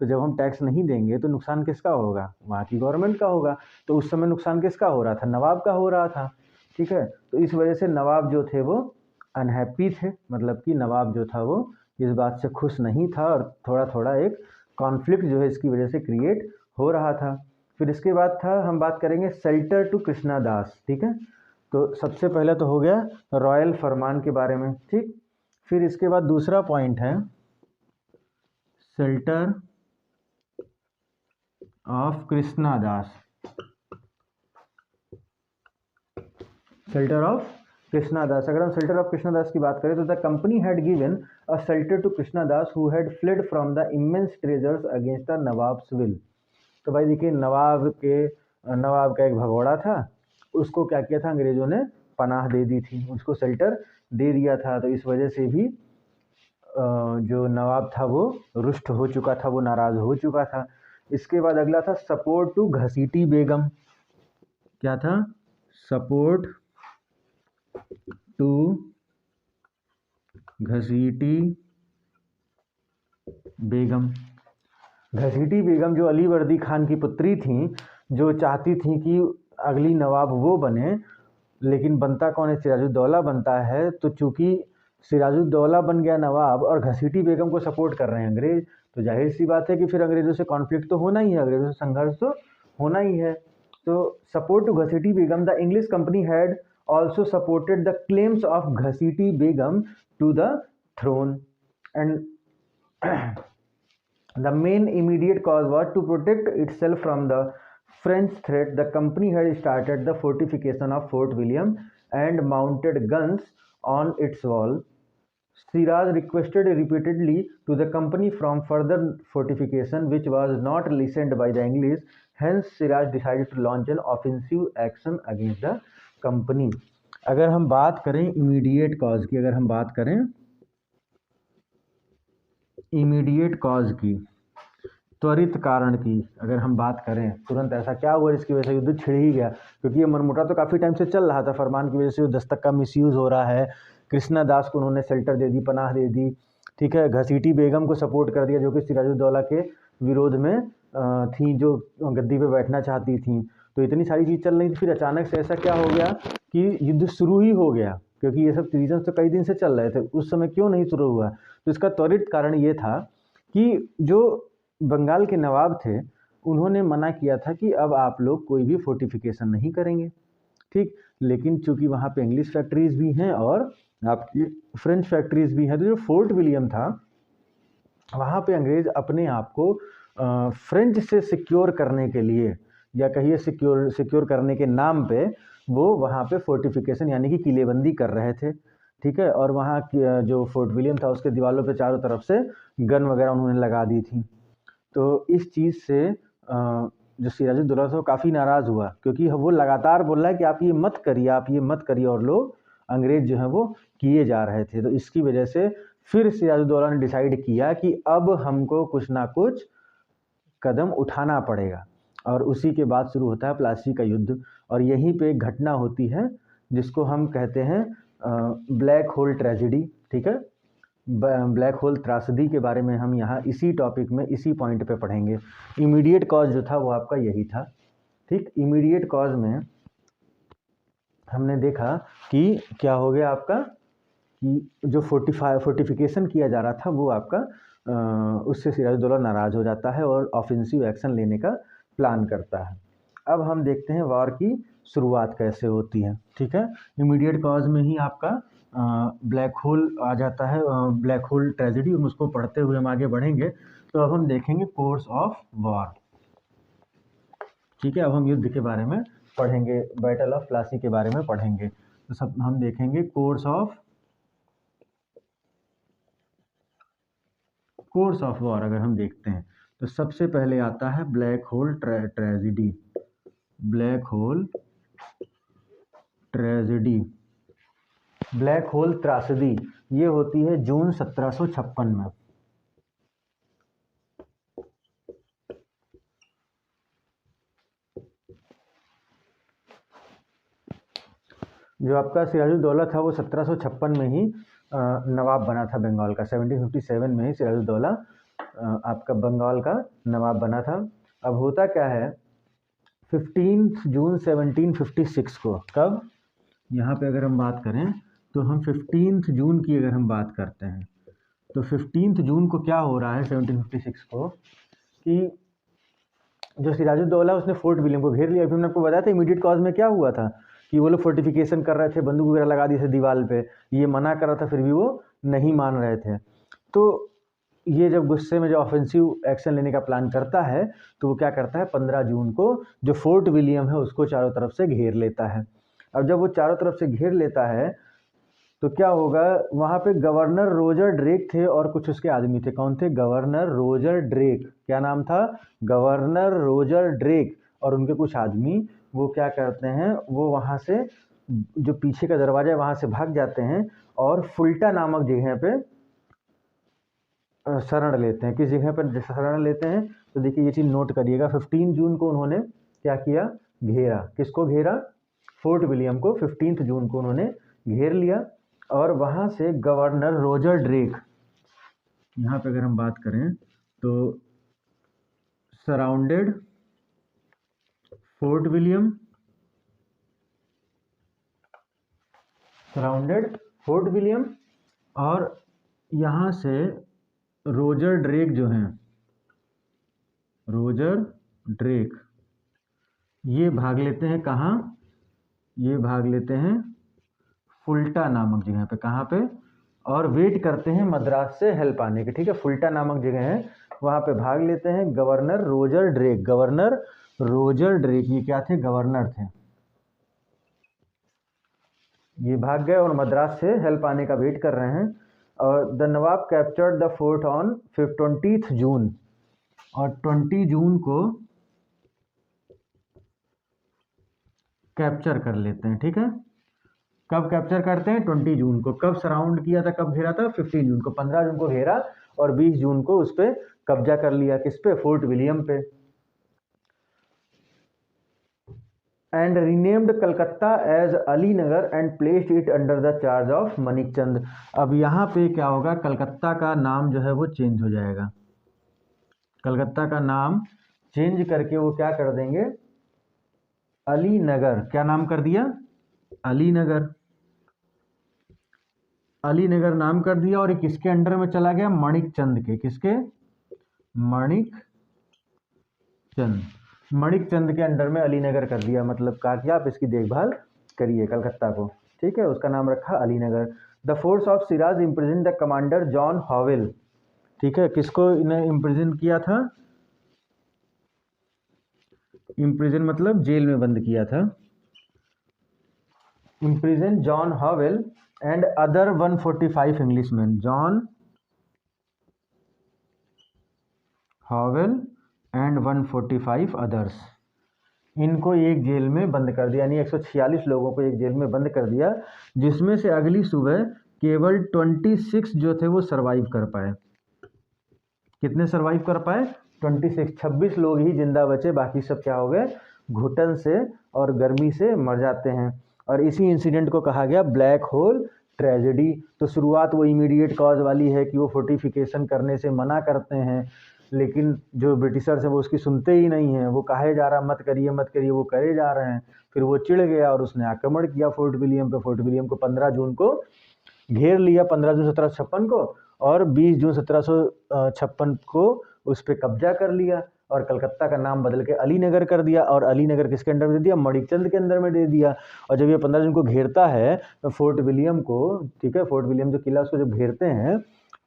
A: तो जब हम टैक्स नहीं देंगे तो नुकसान किसका होगा? वहाँ की गवर्नमेंट का होगा। तो उस समय नुकसान किसका हो रहा था? नवाब का हो रहा था। ठीक है, तो इस वजह से नवाब जो थे वो अनहैप्पी थे, मतलब कि नवाब जो था वो इस बात से खुश नहीं था और थोड़ा थोड़ा एक कॉन्फ्लिक्ट जो है इसकी वजह से क्रिएट हो रहा था। फिर इसके बाद हम बात करेंगे शेल्टर टू कृष्णा दास। ठीक है, तो सबसे पहले तो हो गया रॉयल फरमान के बारे में। ठीक, फिर इसके बाद दूसरा पॉइंट है shelter of Krishna Das. Shelter of Krishna Das, अगर हम शेल्टर ऑफ कृष्णा दास की बात करें तो the company had given a shelter to Krishna Das who had fled from the immense treasures against the nawab's will. तो भाई देखिए, नवाब का एक भगोड़ा था, उसको क्या किया था? अंग्रेजों ने पनाह दे दी थी, उसको शेल्टर दे दिया था। तो इस वजह से भी जो नवाब था वो रुष्ट हो चुका था, वो नाराज़ हो चुका था। इसके बाद अगला था सपोर्ट टू घसीटी बेगम। क्या था? सपोर्ट टू घसीटी बेगम। घसीटी बेगम जो अली वर्दी खान की पुत्री थी, जो चाहती थी कि अगली नवाब वो बने, लेकिन बनता कौन है? सिराजुद्दौला बनता है। तो चूंकि सिराजुद्दौला बन गया नवाब और घसीटी बेगम को सपोर्ट कर रहे हैं अंग्रेज, तो जाहिर सी बात है कि फिर अंग्रेज़ों से कॉन्फ्लिक्ट तो होना ही है, अंग्रेज़ों से संघर्ष तो होना ही है। तो support to Ghaseti Begum the English company had also supported the claims of Ghasiti Begum to the throne, and the main immediate cause was to protect itself from the French threat. The company had started the fortification of Fort William and mounted guns on its wall. Siraj requested repeatedly to the company from further fortification, which was not listened by the English. Hence, Siraj decided to launch an offensive action against the company. अगर हम बात करें इमीडिएट कॉज की, अगर हम बात करें इमीडिएट कॉज की, त्वरित कारण की, अगर हम बात करें तुरंत ऐसा क्या हुआ जिसकी वजह से युद्ध छिड़ ही गया, क्योंकि ये मनमुटा तो काफ़ी टाइम से चल रहा था, फरमान की वजह से दस्तक का मिसयूज़ हो रहा है, कृष्णा दास को उन्होंने शेल्टर दे दी, पनाह दे दी, ठीक है, घसीटी बेगम को सपोर्ट कर दिया जो कि सिराजुद्दौला के विरोध में थी, जो गद्दी पे बैठना चाहती थी, तो इतनी सारी चीज़ चल रही थी। फिर अचानक से ऐसा क्या हो गया कि युद्ध शुरू ही हो गया, क्योंकि ये सब रीजन तो कई दिन से चल रहे थे, उस समय क्यों नहीं शुरू हुआ? तो इसका त्वरित कारण ये था कि जो बंगाल के नवाब थे उन्होंने मना किया था कि अब आप लोग कोई भी फोर्टिफिकेशन नहीं करेंगे, ठीक, लेकिन चूंकि वहाँ पे इंग्लिश फैक्ट्रीज भी हैं और आपकी फ्रेंच फैक्ट्रीज भी हैं, तो जो फोर्ट विलियम था वहाँ पे अंग्रेज अपने आप को फ्रेंच से सिक्योर करने के लिए, या कहिए सिक्योर करने के नाम पे वो वहाँ पे फोर्टिफिकेशन यानी कि किलेबंदी कर रहे थे, ठीक है, और वहाँ जो फोर्ट विलियम था उसके दीवारों पे चारों तरफ से गन वगैरह उन्होंने लगा दी थी। तो इस चीज़ से जो सिराजुद्दौला था वो काफ़ी नाराज़ हुआ, क्योंकि वो लगातार बोल रहा है कि आप ये मत करिए, आप ये मत करिए, और लोग अंग्रेज जो हैं वो किए जा रहे थे। तो इसकी वजह से फिर सिराजुद्दौला ने डिसाइड किया कि अब हमको कुछ ना कुछ कदम उठाना पड़ेगा, और उसी के बाद शुरू होता है प्लासी का युद्ध। और यहीं पे एक घटना होती है जिसको हम कहते हैं ब्लैक होल ट्रेजिडी, ठीक है, ब्लैक होल त्रासदी के बारे में हम यहाँ इसी टॉपिक में इसी पॉइंट पे पढ़ेंगे। इमीडिएट कॉज जो था वो आपका यही था, ठीक। इमीडिएट कॉज में हमने देखा कि क्या हो गया आपका, कि जो फोर्टिफिकेशन किया जा रहा था वो आपका उससे सिराजुद्दौला नाराज़ हो जाता है और ऑफेंसिव एक्शन लेने का प्लान करता है। अब हम देखते हैं वॉर की शुरुआत कैसे होती है, ठीक है। इमीडिएट कॉज में ही आपका ब्लैक होल आ जाता है, ब्लैक होल ट्रेजिडी, हम उसको पढ़ते हुए हम आगे बढ़ेंगे। तो अब हम देखेंगे कोर्स ऑफ वॉर, ठीक है। अब हम युद्ध के बारे में पढ़ेंगे, बैटल ऑफ प्लासी के बारे में पढ़ेंगे। तो सब हम देखेंगे कोर्स ऑफ वॉर। अगर हम देखते हैं तो सबसे पहले आता है black hole tragedy, black hole tragedy, black hole त्रासदी, ये होती है जून 1756 में। जो आपका सिराजुद्दौला था वो 1756 में ही नवाब बना था बंगाल का। 1757 में ही सिराजुद्दौला आपका बंगाल का नवाब बना था। अब होता क्या है, 15 जून 1756 को, कब, यहाँ पे अगर हम बात करें तो हम 15 जून की अगर हम बात करते हैं तो 15 जून को क्या हो रहा है 1756 को, कि जो सिराजुद्दौला उसने फोर्ट विलियम को घेर लिया। अभी हमने आपको बताया था इमीडिएट कॉज में क्या हुआ था कि वो लोग फोर्टिफिकेशन कर रहे थे, बंदूक वगैरह लगा दी थे दीवार पे, ये मना कर रहा था, फिर भी वो नहीं मान रहे थे। तो ये जब गुस्से में जो ऑफेंसिव एक्शन लेने का प्लान करता है तो वो क्या करता है, 15 जून को जो फोर्ट विलियम है उसको चारों तरफ से घेर लेता है। अब जब वो चारों तरफ से घेर लेता है तो क्या होगा, वहाँ पे गवर्नर रोजर ड्रेक थे और कुछ उसके आदमी थे। कौन थे? Governor Roger Drake. क्या नाम था? Governor Roger Drake. और उनके कुछ आदमी वो क्या करते हैं, वो वहाँ से जो पीछे का दरवाजा है वहाँ से भाग जाते हैं और फुल्टा नामक जगह पे शरण लेते हैं। किस जगह पर शरण लेते हैं तो देखिए ये चीज़ नोट करिएगा। 15 जून को उन्होंने क्या किया, घेरा। किसको घेरा? फोर्ट विलियम को 15 जून को उन्होंने घेर लिया। और वहाँ से गवर्नर रोजर ड्रेक, यहाँ पे अगर हम बात करें तो surrounded fort William, surrounded fort William, और यहाँ से रोजर ड्रेक जो हैं, रोजर ड्रेक ये भाग लेते हैं कहाँ, ये भाग लेते हैं फुल्टा नामक जगह पे, कहाँ पे, और वेट करते हैं मद्रास से हेल्प आने के, ठीक है। फुल्टा नामक जगह है, वहाँ पे भाग लेते हैं governor Roger Drake. Governor Roger Drake ये क्या थे, गवर्नर थे, ये भाग गए और मद्रास से हेल्प आने का वेट कर रहे हैं। और the Nawab captured the fort on 20 जून, और 20 जून को कैप्चर कर लेते हैं, ठीक है। कब कैप्चर करते हैं, 20 जून को। कब सराउंड किया था, कब घेरा था, 15 जून को। 15 जून को घेरा और 20 जून को उस पर कब्जा कर लिया, किस पे, फोर्ट विलियम पे। And renamed Calcutta as Alinagar and placed it under the charge of Manikchand. अब यहाँ पे क्या होगा, कलकत्ता का नाम जो है वो चेंज हो जाएगा। कलकत्ता का नाम चेंज करके वो क्या कर देंगे, अलीनगर। क्या नाम कर दिया, अलीनगर। अलीनगर नाम कर दिया, और ये किसके अंडर में चला गया, मणिकचंद के। किसके, मणिकचंद। मणिकचंद के अंडर में अलीनगर कर दिया, मतलब कहा कि आप इसकी देखभाल करिए कलकत्ता को, ठीक है। उसका नाम रखा Alinagar. The force of Siraj imprison the commander John हॉवेल, ठीक है। किसको इन्हें इम्प्रिजन किया था, इम्प्रिजन मतलब जेल में बंद किया था। Imprison John हॉवेल and other 145 Englishman. John हॉवेल and 145 others, इनको एक जेल में बंद कर दिया, यानी 146 लोगों को एक जेल में बंद कर दिया, जिसमें से अगली सुबह केवल 26 जो थे वो सरवाइव कर पाए। कितने सरवाइव कर पाए, 26 लोग ही जिंदा बचे, बाकी सब क्या हो गए, घुटन से और गर्मी से मर जाते हैं। और इसी इंसिडेंट को कहा गया ब्लैक होल ट्रेजेडी। तो शुरुआत वो इमीडिएट कॉज वाली है कि वो फोर्टिफिकेशन करने से मना करते हैं, लेकिन जो ब्रिटिशर्स हैं वो उसकी सुनते ही नहीं हैं, वो कहे जा रहा मत करिए मत करिए, वो करे जा रहे हैं। फिर वो चिढ़ गया और उसने आक्रमण किया फोर्ट विलियम पे। फोर्ट विलियम को 15 जून को घेर लिया, 15 जून 1756 को, और 20 जून 1756 को उस पर कब्जा कर लिया, और कलकत्ता का नाम बदल के अलीनगर कर दिया। और अलीनगर किसके अंडर में दे दिया, मणिकचंद के अंदर में दे दिया। और जब ये 15 जून को घेरता है तो फोर्ट विलियम को, ठीक है, फोर्ट विलियम जो किला उसको जब घेरते हैं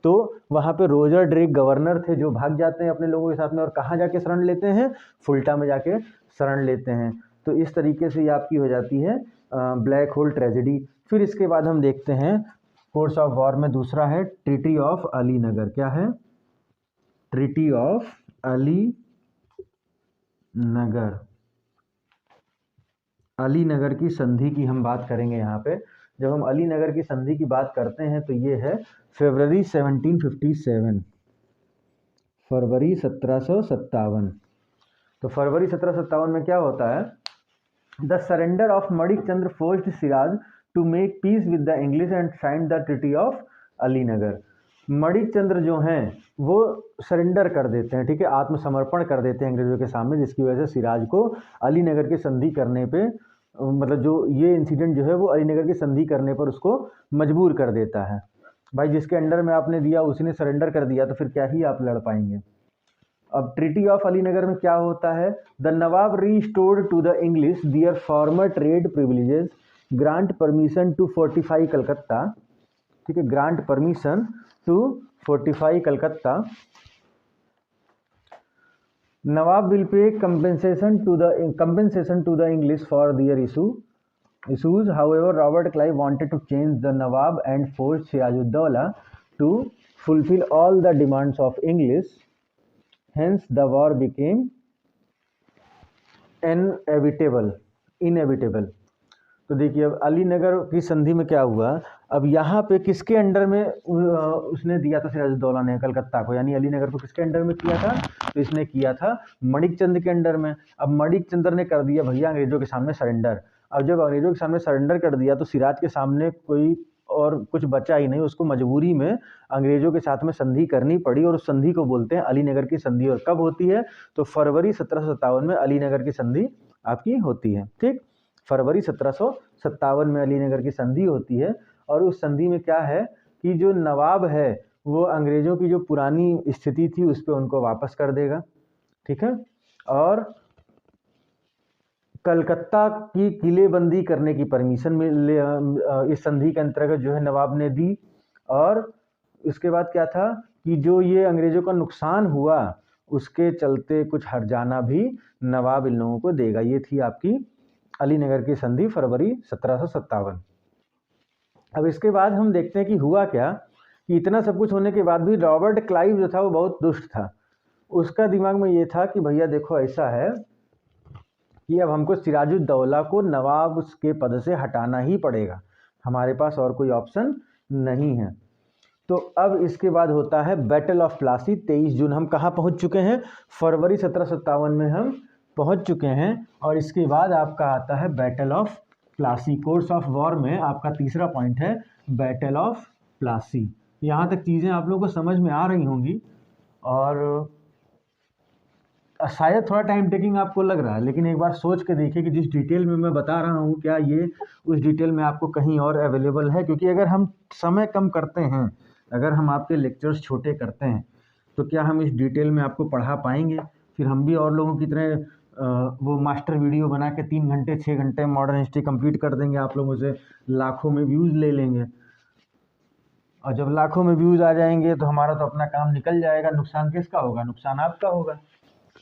A: तो वहाँ पे रोजर ड्रेक गवर्नर थे, जो भाग जाते हैं अपने लोगों के साथ में, और कहाँ जाके शरण लेते हैं, फुल्टा में जाके शरण लेते हैं। तो इस तरीके से ये आपकी हो जाती है ब्लैक होल ट्रेजेडी। फिर इसके बाद हम देखते हैं कोर्स ऑफ वॉर में दूसरा है ट्रीटी ऑफ अलीनगर। क्या है, ट्रीटी ऑफ अलीनगर। अलीनगर की संधि की हम बात करेंगे यहाँ पे। जब हम अलीनगर की संधि की बात करते हैं तो ये है फरवरी 1757, फरवरी 1757। तो फरवरी 1757 में क्या होता है, the surrender of Manikchandra forced Siraj to make peace with the English and sign the treaty of Alinagar. Manikchandra जो हैं वो सरेंडर कर देते हैं, ठीक है, आत्मसमर्पण कर देते हैं अंग्रेजों के सामने, जिसकी वजह से सिराज को अलीनगर की संधि करने पे, मतलब जो ये इंसिडेंट जो है वो अलीनगर की संधि करने पर उसको मजबूर कर देता है। भाई जिसके अंडर में आपने दिया उसी ने सरेंडर कर दिया, तो फिर क्या ही आप लड़ पाएंगे। अब ट्रीटी ऑफ अलीनगर में क्या होता है, the nawab restored to the English their former trade privileges, grant permission to fortify Calcutta, ठीक है, grant permission to fortify Calcutta. Nawab will pay compensation to the English for their issues. However, Robert Clive wanted to change the Nawab and forced Sirajuddaulah to fulfill all the demands of English. Hence, the war became inevitable. तो देखिए अब अलीनगर की संधि में क्या हुआ, अब यहाँ पे किसके अंडर में उसने दिया था सिराजुद्दौला ने कलकत्ता को, यानी अलीनगर को किसके अंडर में किया था, तो इसने किया था मणिकचंद के अंडर में। अब मणिकचंद्र ने कर दिया भैया अंग्रेजों के सामने सरेंडर। अब जब अंग्रेजों के सामने सरेंडर कर दिया तो सिराज के सामने कोई और कुछ बचा ही नहीं, उसको मजबूरी में अंग्रेजों के साथ में संधि करनी पड़ी, और उस संधि को बोलते हैं अलीनगर की संधि। और कब होती है, तो फरवरी 1757 में अलीनगर की संधि आपकी होती है, ठीक, फरवरी 1757 में अलीनगर की संधि होती है। और उस संधि में क्या है कि जो नवाब है वो अंग्रेजों की जो पुरानी स्थिति थी उस पर उनको वापस कर देगा, ठीक है, और कलकत्ता की किलेबंदी करने की परमिशन इस संधि के अंतर्गत जो है नवाब ने दी। और इसके बाद क्या था कि जो ये अंग्रेजों का नुकसान हुआ उसके चलते कुछ हर्जाना भी नवाब इन लोगों को देगा। ये थी आपकी अलीनगर की संधि फरवरी 1757। अब इसके बाद हम देखते हैं कि हुआ क्या कि इतना सब कुछ होने के बाद भी रॉबर्ट क्लाइव जो था वो बहुत दुष्ट था। उसका दिमाग में ये था कि भैया देखो ऐसा है कि अब हमको सिराजुद्दौला को नवाब के पद से हटाना ही पड़ेगा, हमारे पास और कोई ऑप्शन नहीं है। तो अब इसके बाद होता है बैटल ऑफ प्लासी। 23 जून हम कहाँ पहुँच चुके हैं, फरवरी 1757 में हम पहुँच चुके हैं। और इसके बाद आपका आता है battle of Plassey. Course of war में आपका तीसरा पॉइंट है बैटल ऑफ प्लासी। यहाँ तक चीज़ें आप लोगों को समझ में आ रही होंगी और शायद थोड़ा टाइम टेकिंग आपको लग रहा है, लेकिन एक बार सोच के देखिए कि जिस डिटेल में मैं बता रहा हूँ क्या ये उस डिटेल में आपको कहीं और अवेलेबल है। क्योंकि अगर हम समय कम करते हैं, अगर हम आपके लेक्चर्स छोटे करते हैं तो क्या हम इस डिटेल में आपको पढ़ा पाएंगे? फिर हम भी और लोगों की तरह वो मास्टर वीडियो बना के 3 घंटे 6 घंटे मॉडर्न हिस्ट्री कंप्लीट कर देंगे, आप लोगों से लाखों में व्यूज़ ले लेंगे। और जब लाखों में व्यूज़ आ जाएंगे तो हमारा तो अपना काम निकल जाएगा। नुकसान किसका होगा? नुकसान आपका होगा।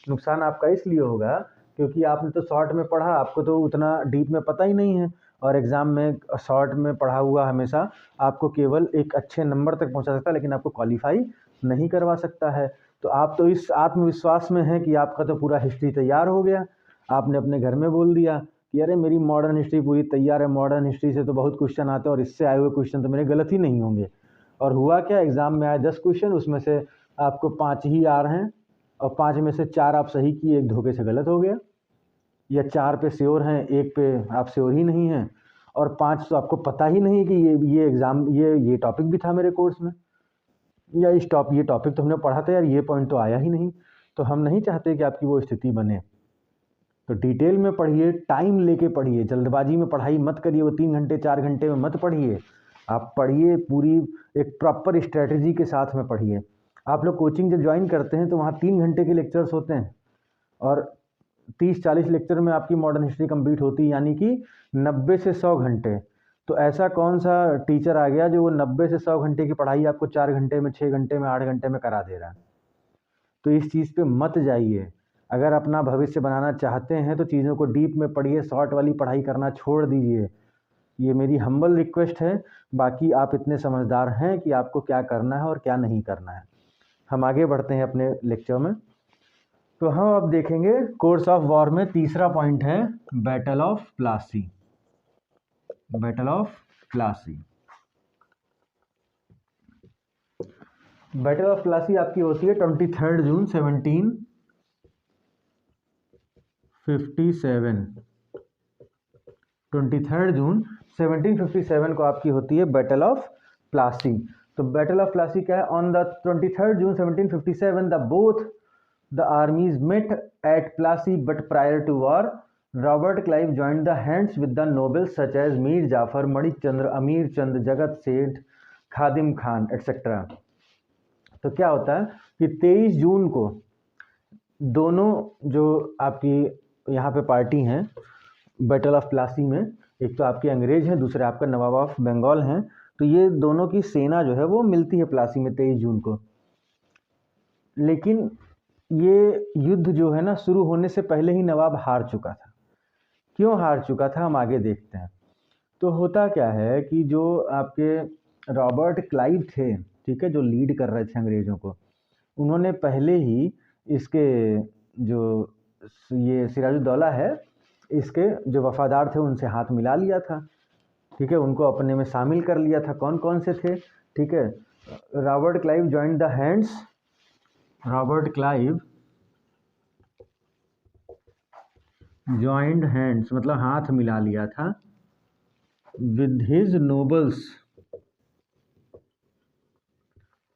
A: नुकसान आपका इसलिए होगा क्योंकि आपने तो शॉर्ट में पढ़ा, आपको तो उतना डीप में पता ही नहीं है। और एग्ज़ाम में शॉर्ट में पढ़ा हुआ हमेशा आपको केवल एक अच्छे नंबर तक पहुंचा सकता है, लेकिन आपको क्वालिफाई नहीं करवा सकता है। तो आप तो इस आत्मविश्वास में हैं कि आपका तो पूरा हिस्ट्री तैयार हो गया, आपने अपने घर में बोल दिया कि अरे मेरी मॉडर्न हिस्ट्री पूरी तैयार है, मॉडर्न हिस्ट्री से तो बहुत क्वेश्चन आते हैं और इससे आए हुए क्वेश्चन तो मेरे गलत ही नहीं होंगे। और हुआ क्या, एग्ज़ाम में आए 10 क्वेश्चन, उसमें से आपको 5 ही आ रहे हैं और 5 में से 4 आप सही किए, एक धोखे से गलत हो गया। या 4 पे श्योर हैं, एक पे आप श्योर ही नहीं हैं। और 5 तो आपको पता ही नहीं कि ये एग्ज़ाम ये टॉपिक भी था मेरे कोर्स में, या ये टॉपिक तो हमने पढ़ा था यार, ये पॉइंट तो आया ही नहीं। तो हम नहीं चाहते कि आपकी वो स्थिति बने। तो डिटेल में पढ़िए, टाइम लेके पढ़िए, जल्दबाजी में पढ़ाई मत करिए। वो 3 घंटे 4 घंटे में मत पढ़िए, आप पढ़िए पूरी एक प्रॉपर स्ट्रेटजी के साथ में पढ़िए। आप लोग कोचिंग जब ज्वाइन करते हैं तो वहाँ 3 घंटे के लेक्चर्स होते हैं और 30-40 लेक्चर में आपकी मॉडर्न हिस्ट्री कंप्लीट होती है, यानी कि 90 से 100 घंटे। तो ऐसा कौन सा टीचर आ गया जो वो 90 से 100 घंटे की पढ़ाई आपको 4 घंटे में, 6 घंटे में, 8 घंटे में करा दे रहा है? तो इस चीज़ पे मत जाइए। अगर अपना भविष्य बनाना चाहते हैं तो चीज़ों को डीप में पढ़िए, शॉर्ट वाली पढ़ाई करना छोड़ दीजिए। ये मेरी हम्बल रिक्वेस्ट है। बाकी आप इतने समझदार हैं कि आपको क्या करना है और क्या नहीं करना है। हम आगे बढ़ते हैं अपने लेक्चर में। तो हम अब देखेंगे कोर्स ऑफ वॉर में तीसरा पॉइंट है battle of Plassey. Battle of Plassey. Battle of Plassey आपकी होती है 23 जून 1757। 23 जून 1757 को आपकी होती है बैटल ऑफ प्लासी। तो बैटल ऑफ प्लासी क्या है? On the 23 June 1757 the armies met at Plassey, but prior to war, Robert Clive joined the hands with the nobles such as Mir Jafar, Manik Chandra, Amir Chand, Jagat Seth, Khadim Khan, etc. तो क्या होता है कि 23 जून को दोनों जो आपकी यहाँ पे पार्टी हैं बैटल ऑफ प्लासी में, एक तो आपके अंग्रेज हैं, दूसरे आपका नवाब ऑफ बंगाल हैं। तो ये दोनों की सेना जो है वो मिलती है प्लासी में 23 जून को। लेकिन ये युद्ध जो है ना शुरू होने से पहले ही नवाब हार चुका था। क्यों हार चुका था हम आगे देखते हैं। तो होता क्या है कि जो आपके रॉबर्ट क्लाइव थे, ठीक है, जो लीड कर रहे थे अंग्रेज़ों को, उन्होंने पहले ही इसके जो ये सिराजुद्दौला है, इसके जो वफादार थे उनसे हाथ मिला लिया था, ठीक है, उनको अपने में शामिल कर लिया था। कौन कौन से थे? ठीक है, Robert Clive joined the hands, Robert Clive joined hands मतलब हाथ मिला लिया था विद हिज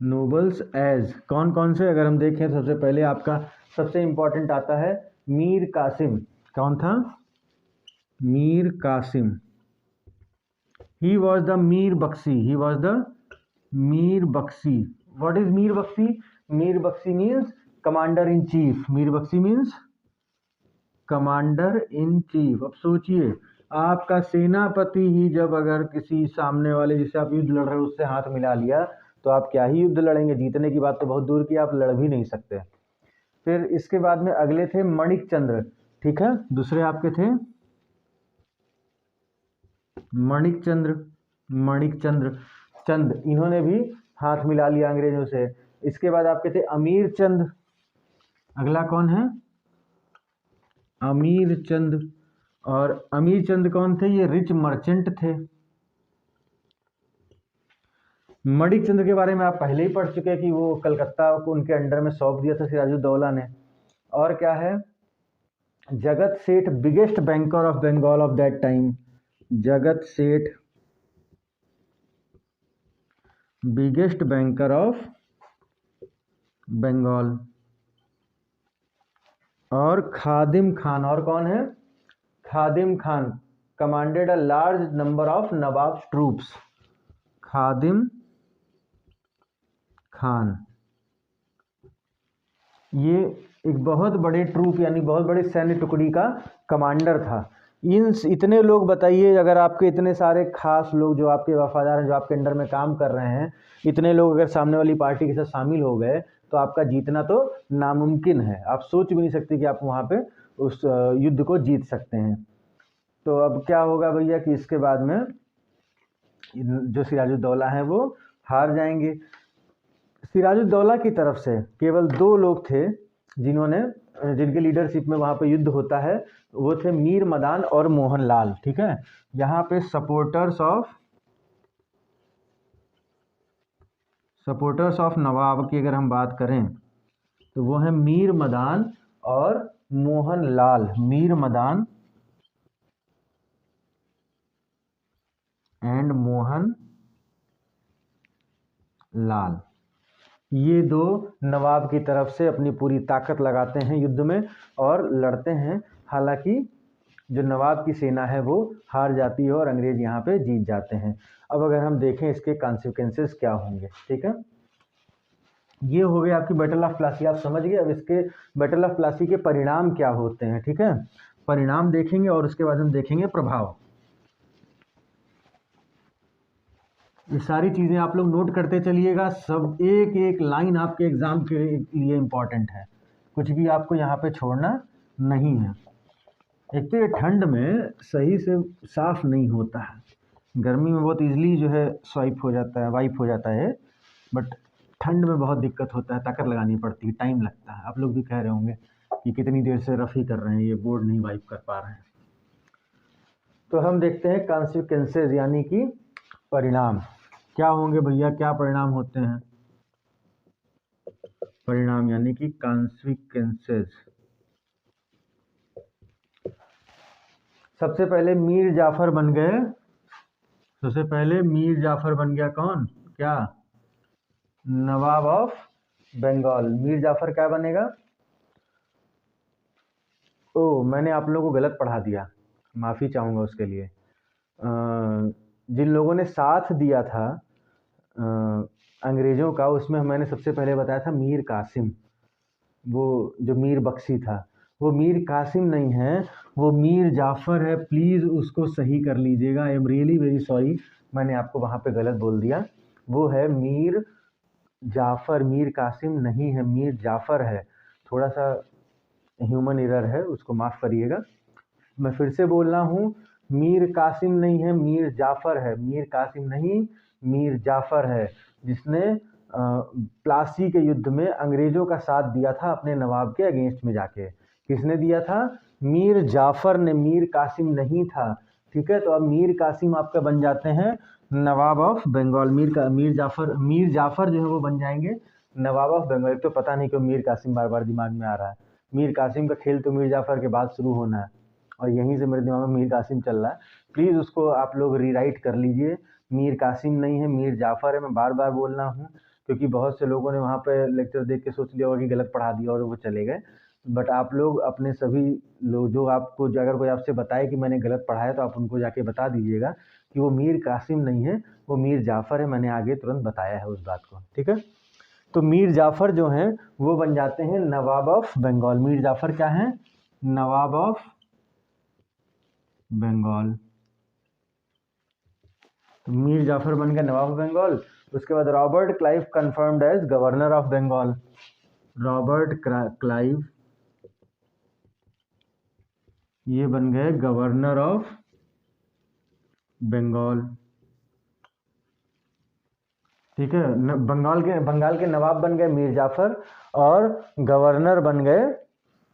A: नोबल्स एज कौन कौन से? अगर हम देखें सबसे पहले आपका सबसे इंपॉर्टेंट आता है मीर कासिम। कौन था? Mir Qasim. He was the Mir Bakshi. He was the Mir Bakshi. What is Mir Bakshi? Mir Bakshi means commander in chief. Mir Bakshi means commander in chief. अब सोचिए, आपका सेनापति ही जब अगर किसी सामने वाले जिससे आप युद्ध लड़ रहे हो उससे हाथ मिला लिया तो आप क्या ही युद्ध लड़ेंगे, जीतने की बात तो बहुत दूर की, आप लड़ भी नहीं सकते। फिर इसके बाद में अगले थे मणिक चंद्र, ठीक है, दूसरे आपके थे मणिक चंद्र। चंद, इन्होंने भी हाथ मिला लिया अंग्रेजों से। इसके बाद आपके थे अमीर चंद। अगला कौन है? अमीर चंद। और अमीर चंद कौन थे? ये रिच मर्चेंट थे। मणिक चंद्र के बारे में आप पहले ही पढ़ चुके हैं कि वो कलकत्ता को उनके अंडर में सौंप दिया था सिराजुद्दौला ने। और क्या है? Jagat Seth, biggest banker of Bengal of that time. Jagat Seth, biggest banker of Bengal. और खादिम खान, और कौन है? Khadim Khan commanded a large number of nawab troops. Khadim Khan ये एक बहुत बड़े ट्रूप यानी बहुत बड़े सैन्य टुकड़ी का कमांडर था। इतने लोग बताइए, अगर आपके इतने सारे खास लोग जो आपके वफादार हैं, जो आपके अंडर में काम कर रहे हैं, इतने लोग अगर सामने वाली पार्टी के साथ शामिल हो गए तो आपका जीतना तो नामुमकिन है। आप सोच भी नहीं सकते कि आप वहाँ पे उस युद्ध को जीत सकते हैं। तो अब क्या होगा भैया कि इसके बाद में जो सिराजुद्दौला है वो हार जाएंगे। सिराजुद्दौला की तरफ से केवल 2 लोग थे जिनके लीडरशिप में वहाँ पे युद्ध होता है, वो थे मीर मदान और मोहन लाल, ठीक है। यहाँ पे सपोर्टर्स ऑफ नवाब की अगर हम बात करें तो वो है मीर मदान और मोहन लाल। मीर मदान एंड मोहन लाल, ये 2 नवाब की तरफ से अपनी पूरी ताकत लगाते हैं युद्ध में और लड़ते हैं। हालांकि जो नवाब की सेना है वो हार जाती है और अंग्रेज यहाँ पे जीत जाते हैं। अब अगर हम देखें इसके कॉन्सिक्वेंसेस क्या होंगे, ठीक है। ये हो गया आपकी बैटल ऑफ प्लासी, आप समझ गए। अब इसके बैटल ऑफ प्लासी के परिणाम क्या होते हैं, ठीक है। परिणाम देखेंगे और उसके बाद हम देखेंगे प्रभाव। ये सारी चीज़ें आप लोग नोट करते चलिएगा, सब एक एक लाइन आपके एग्ज़ाम के लिए इम्पॉर्टेंट है, कुछ भी आपको यहाँ पे छोड़ना नहीं है। एक तो ये ठंड में सही से साफ़ नहीं होता है, गर्मी में बहुत इजीली जो है वाइप हो जाता है, बट ठंड में बहुत दिक्कत होता है, ताकत लगानी पड़ती है, टाइम लगता है। आप लोग भी कह रहे होंगे कि कितनी देर से रफ़ी कर रहे हैं, ये बोर्ड नहीं वाइप कर पा रहे हैं। तो हम देखते हैं कॉन्सिक्वेंसेस यानी कि परिणाम क्या होंगे भैया, क्या परिणाम होते हैं। परिणाम यानी कि कॉन्सिक्वेंसेस। सबसे पहले मीर जाफर बन गए। सबसे पहले मीर जाफर बन गया कौन? क्या? नवाब ऑफ बंगाल। मीर जाफर क्या बनेगा? ओ, मैंने आप लोगों को गलत पढ़ा दिया, माफ़ी चाहूँगा उसके लिए। जिन लोगों ने साथ दिया था अंग्रेज़ों का, उसमें मैंने सबसे पहले बताया था मीर कासिम। वो जो मीर बख्शी था वो मीर कासिम नहीं है, वो मीर जाफ़र है। प्लीज़ उसको सही कर लीजिएगा, I am really very sorry, मैंने आपको वहाँ पे गलत बोल दिया। वो है मीर जाफ़र, मीर कासिम नहीं है, मीर जाफ़र है। थोड़ा सा ह्यूमन एरर है, उसको माफ़ करिएगा। मैं फिर से बोल रहा हूँ, मीर कासिम नहीं है, मीर जाफ़र है। मीर कासिम नहीं, मीर जाफ़र है, जिसने प्लासी के युद्ध में अंग्रेज़ों का साथ दिया था अपने नवाब के अगेंस्ट में जाके। किसने दिया था? मीर जाफ़र ने, मीर कासिम नहीं था, ठीक है। तो अब मीर कासिम आपका बन जाते हैं नवाब ऑफ बंगाल। मीर जाफ़र जो है वो बन जाएंगे नवाब ऑफ बंगाल। तो पता नहीं क्यों मीर कासिम बार बार दिमाग में आ रहा है। मीर कासिम का खेल तो मीर जाफ़र के बाद शुरू होना है और यहीं से मेरे दिमाग में मीर कासिम चल रहा है। प्लीज़ उसको आप लोग रीराइट कर लीजिए, मीर कासिम नहीं है, मीर जाफ़र है। मैं बार बार बोल रहा हूँ क्योंकि बहुत से लोगों ने वहाँ पे लेक्चर देख के सोच लिया होगा कि गलत पढ़ा दिया और वो चले गए। बट आप लोग अपने सभी लोग जो आपको, अगर कोई आपसे बताए कि मैंने गलत पढ़ाया तो आप उनको जाके बता दीजिएगा कि वो मीर कासिम नहीं है, वो मीर जाफ़र है। मैंने आगे तुरंत बताया है उस बात को, ठीक है। तो मीर जाफ़र जो हैं वो बन जाते हैं नवाब ऑफ बंगाल। मीर जाफ़र क्या हैं? नवाब ऑफ बंगाल। तो मीर जाफर बन गया नवाब ऑफ बंगाल। उसके बाद Robert Clive confirmed as governor of Bengal. Robert Clive ये बन गए गवर्नर ऑफ बंगाल। ठीक है, बंगाल के नवाब बन गए मीर जाफर और गवर्नर बन गए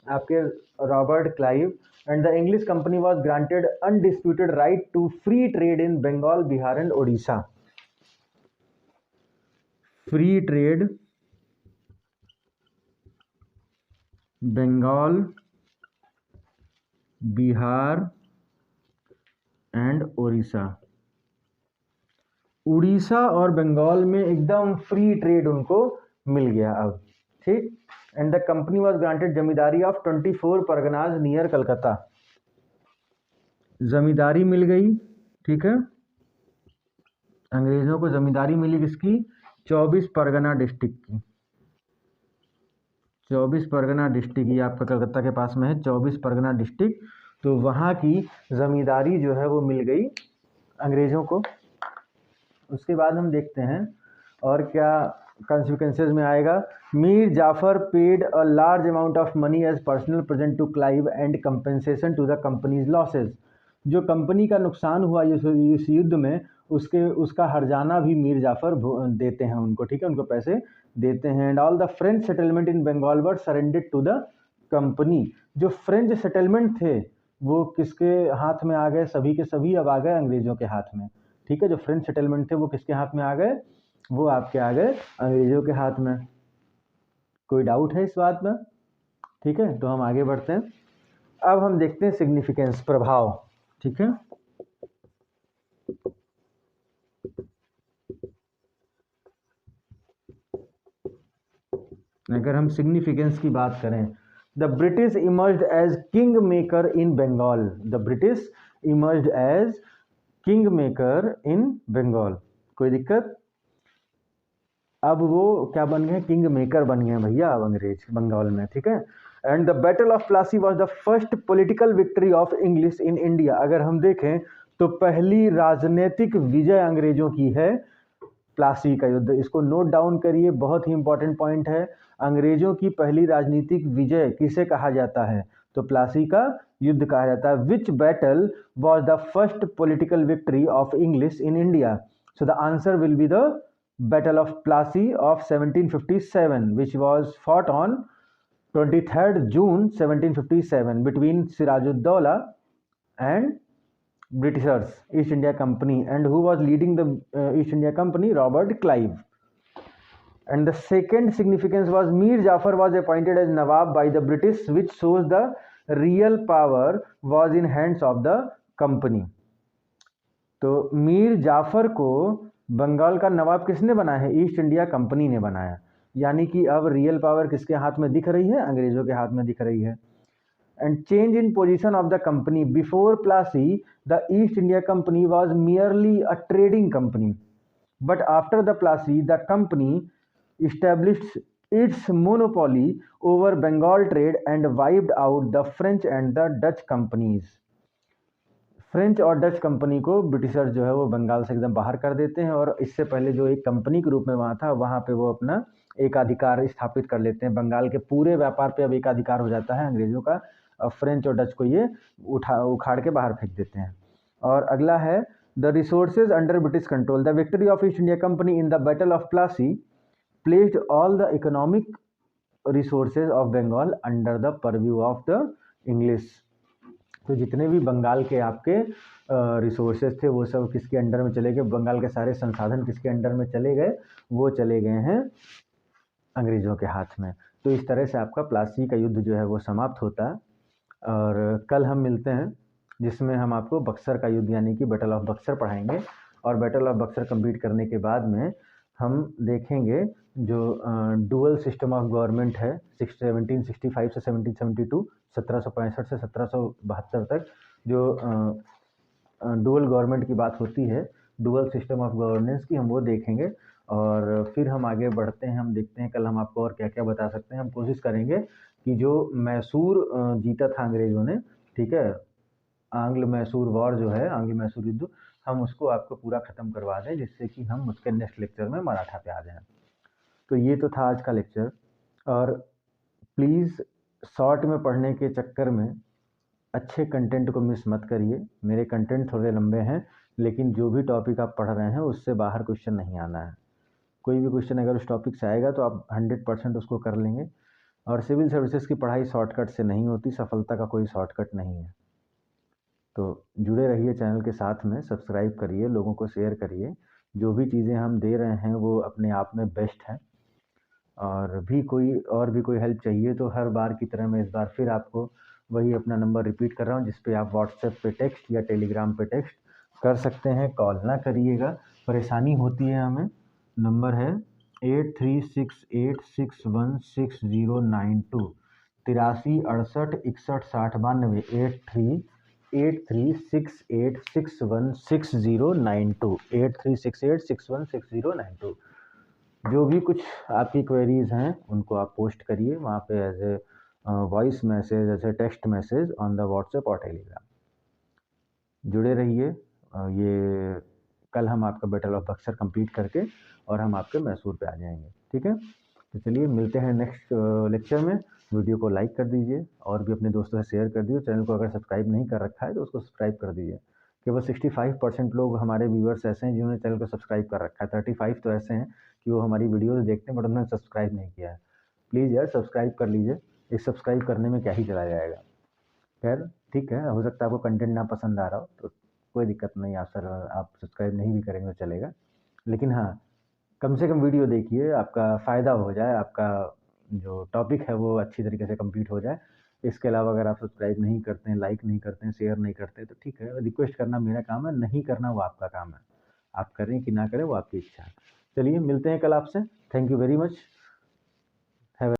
A: आपके Robert Clive. And the English company was granted undisputed right to free trade in Bengal, Bihar and Odisha. Free trade Bengal, Bihar and Odisha. Orissa और बंगाल में एकदम फ्री ट्रेड उनको मिल गया अब। ठीक। And the company was granted zamindari of 24 Parganas near Calcutta. जमींदारी मिल गई। ठीक है, अंग्रेजों को जमींदारी मिली किसकी? 24 परगना डिस्ट्रिक्ट की। 24 परगना डिस्ट्रिक्ट ये आपका कलकत्ता के पास में है, 24 परगना डिस्ट्रिक्ट। तो वहाँ की जमींदारी जो है वो मिल गई अंग्रेजों को। उसके बाद हम देखते हैं और क्या कॉन्सिक्वेंसेज में आएगा। Mir Jafar paid a large amount of money as personal present to Clive and compensation to the company's losses. जो कंपनी का नुकसान हुआ इस युद्ध में उसका हर्जाना भी मीर जाफर देते हैं उनको। ठीक है, उनको पैसे देते हैं। And all the French settlement in Bengal were surrendered to the company. जो फ्रेंच सेटलमेंट थे वो किसके हाथ में आ गए? सभी के सभी अब आ गए अंग्रेजों के हाथ में। ठीक है, जो फ्रेंच सेटलमेंट थे वो किसके हाथ में आ गए? वो आपके आ गए अंग्रेजों के हाथ में। कोई डाउट है इस बात में? ठीक है, तो हम आगे बढ़ते हैं। अब हम देखते हैं सिग्निफिकेंस, प्रभाव। ठीक है, अगर हम सिग्निफिकेंस की बात करें, the British emerged as king maker in Bengal. The British emerged as king maker in Bengal. कोई दिक्कत? अब वो क्या बन गए? किंग मेकर बन गए भैया अब अंग्रेज बंगाल में। ठीक है, and the battle of Plassey was the first political victory of English in India. अगर हम देखें तो पहली राजनीतिक विजय अंग्रेजों की है प्लासी का युद्ध। इसको नोट डाउन करिए, बहुत ही इंपॉर्टेंट पॉइंट है। अंग्रेजों की पहली राजनीतिक विजय किसे कहा जाता है? तो प्लासी का युद्ध कहा जाता है। विच battle was the first political victory of English in India? So the answer will be the Battle of Plassey of 1757, which was fought on 23rd June 1757 between Sirajuddaulah and Britishers, East India Company, and who was leading the East India Company? Robert Clive. And the second significance was Mir Jafar was appointed as Nawab by the British, which shows the real power was in hands of the company. तो मीर जाफर को बंगाल का नवाब किसने बनाया है? ईस्ट इंडिया कंपनी ने बनाया। यानी कि अब रियल पावर किसके हाथ में दिख रही है? अंग्रेजों के हाथ में दिख रही है। And change in position of the company. Before Plassey the East India company was merely a trading company, but after the Plassey the company established its monopoly over Bengal trade and wiped out the French and the Dutch companies. French और डच कंपनी को ब्रिटिशर्स जो है वो बंगाल से एकदम बाहर कर देते हैं और इससे पहले जो एक कंपनी के रूप में वहाँ था वहाँ पे वो अपना एकाधिकार स्थापित कर लेते हैं। बंगाल के पूरे व्यापार पे अब एकाधिकार हो जाता है अंग्रेजों का। और फ्रेंच और डच को ये उखाड़ के बाहर फेंक देते हैं। और अगला है the resources under British control. The victory of East India Company in the battle of Plassey placed all the economic resources of Bengal under the purview of the English. तो जितने भी बंगाल के आपके रिसोर्सेज थे वो सब किसके अंडर में चले गए? बंगाल के सारे संसाधन किसके अंडर में चले गए? वो चले गए हैं अंग्रेजों के हाथ में। तो इस तरह से आपका प्लासी का युद्ध जो है वो समाप्त होता है। और कल हम मिलते हैं जिसमें हम आपको बक्सर का युद्ध यानी कि बैटल ऑफ बक्सर पढ़ाएंगे। और बैटल ऑफ बक्सर कंप्लीट करने के बाद में हम देखेंगे जो डुअल सिस्टम ऑफ गवर्नमेंट है 1765 से 1772, 1765 से 1772 तक जो डुअल गवर्नमेंट की बात होती है, डुअल सिस्टम ऑफ गवर्नेंस की, हम वो देखेंगे। और फिर हम आगे बढ़ते हैं, हम देखते हैं कल हम आपको और क्या-क्या बता सकते हैं। हम कोशिश करेंगे कि जो मैसूर जीता था अंग्रेज़ों ने, ठीक है? आंग्ल-मैसूर वॉर जो है, आंग्ल-मैसूर युद्ध, हम उसको आपको पूरा ख़त्म करवा दें, जिससे कि हम उसके नेक्स्ट लेक्चर में मराठा पे आ जाएँ। तो ये तो था आज का लेक्चर। और प्लीज़ शॉर्ट में पढ़ने के चक्कर में अच्छे कंटेंट को मिस मत करिए। मेरे कंटेंट थोड़े लंबे हैं, लेकिन जो भी टॉपिक आप पढ़ रहे हैं उससे बाहर क्वेश्चन नहीं आना है। कोई भी क्वेश्चन अगर उस टॉपिक से आएगा तो आप 100% उसको कर लेंगे। और सिविल सर्विसेज की पढ़ाई शॉर्टकट से नहीं होती, सफलता का कोई शॉर्टकट नहीं है। तो जुड़े रहिए चैनल के साथ में, सब्सक्राइब करिए, लोगों को शेयर करिए। जो भी चीज़ें हम दे रहे हैं वो अपने आप में बेस्ट हैं। और भी कोई हेल्प चाहिए तो हर बार की तरह मैं इस बार फिर आपको वही अपना नंबर रिपीट कर रहा हूँ, जिस पे आप व्हाट्सएप पे टेक्स्ट या टेलीग्राम पे टेक्स्ट कर सकते हैं। कॉल ना करिएगा, परेशानी होती है हमें। नंबर है 8368616092, 8368616092, 8368616092, 8368616092। जो भी कुछ आपकी क्वेरीज हैं उनको आप पोस्ट करिए वहाँ पे as a voice message, as a text message on the WhatsApp और टेलीग्राम। जुड़े रहिए। ये कल हम आपका बैटल ऑफ बक्सर कंप्लीट करके और हम आपके मैसूर पे आ जाएंगे, ठीक है? तो चलिए मिलते हैं नेक्स्ट लेक्चर में। वीडियो को लाइक कर दीजिए और भी अपने दोस्तों से शेयर कर दीजिए। चैनल को अगर सब्सक्राइब नहीं कर रखा है तो उसको सब्सक्राइब कर दीजिए। केवल 65% लोग हमारे व्यूअर्स ऐसे हैं जिन्होंने चैनल को सब्सक्राइब कर रखा है। 35 तो ऐसे हैं कि वो हमारी वीडियोज़ देखते हैं बट उन्होंने सब्सक्राइब नहीं किया है। प्लीज़ यार सब्सक्राइब कर लीजिए। इस सब्सक्राइब करने में क्या ही चला जाएगा। खैर ठीक है, हो सकता है आपको कंटेंट ना पसंद आ रहा हो तो कोई दिक्कत नहीं, आप सब्सक्राइब नहीं भी करेंगे तो चलेगा। लेकिन हाँ, कम से कम वीडियो देखिए, आपका फ़ायदा हो जाए, आपका जो टॉपिक है वो अच्छी तरीके से कंप्लीट हो जाए। इसके अलावा अगर आप सब्सक्राइब नहीं करते हैं, लाइक नहीं करते हैं, शेयर नहीं करते हैं तो ठीक है, रिक्वेस्ट करना मेरा काम है, नहीं करना वो आपका काम है। आप करें कि ना करें वो आपकी इच्छा है। चलिए मिलते हैं कल आपसे। Thank you very much.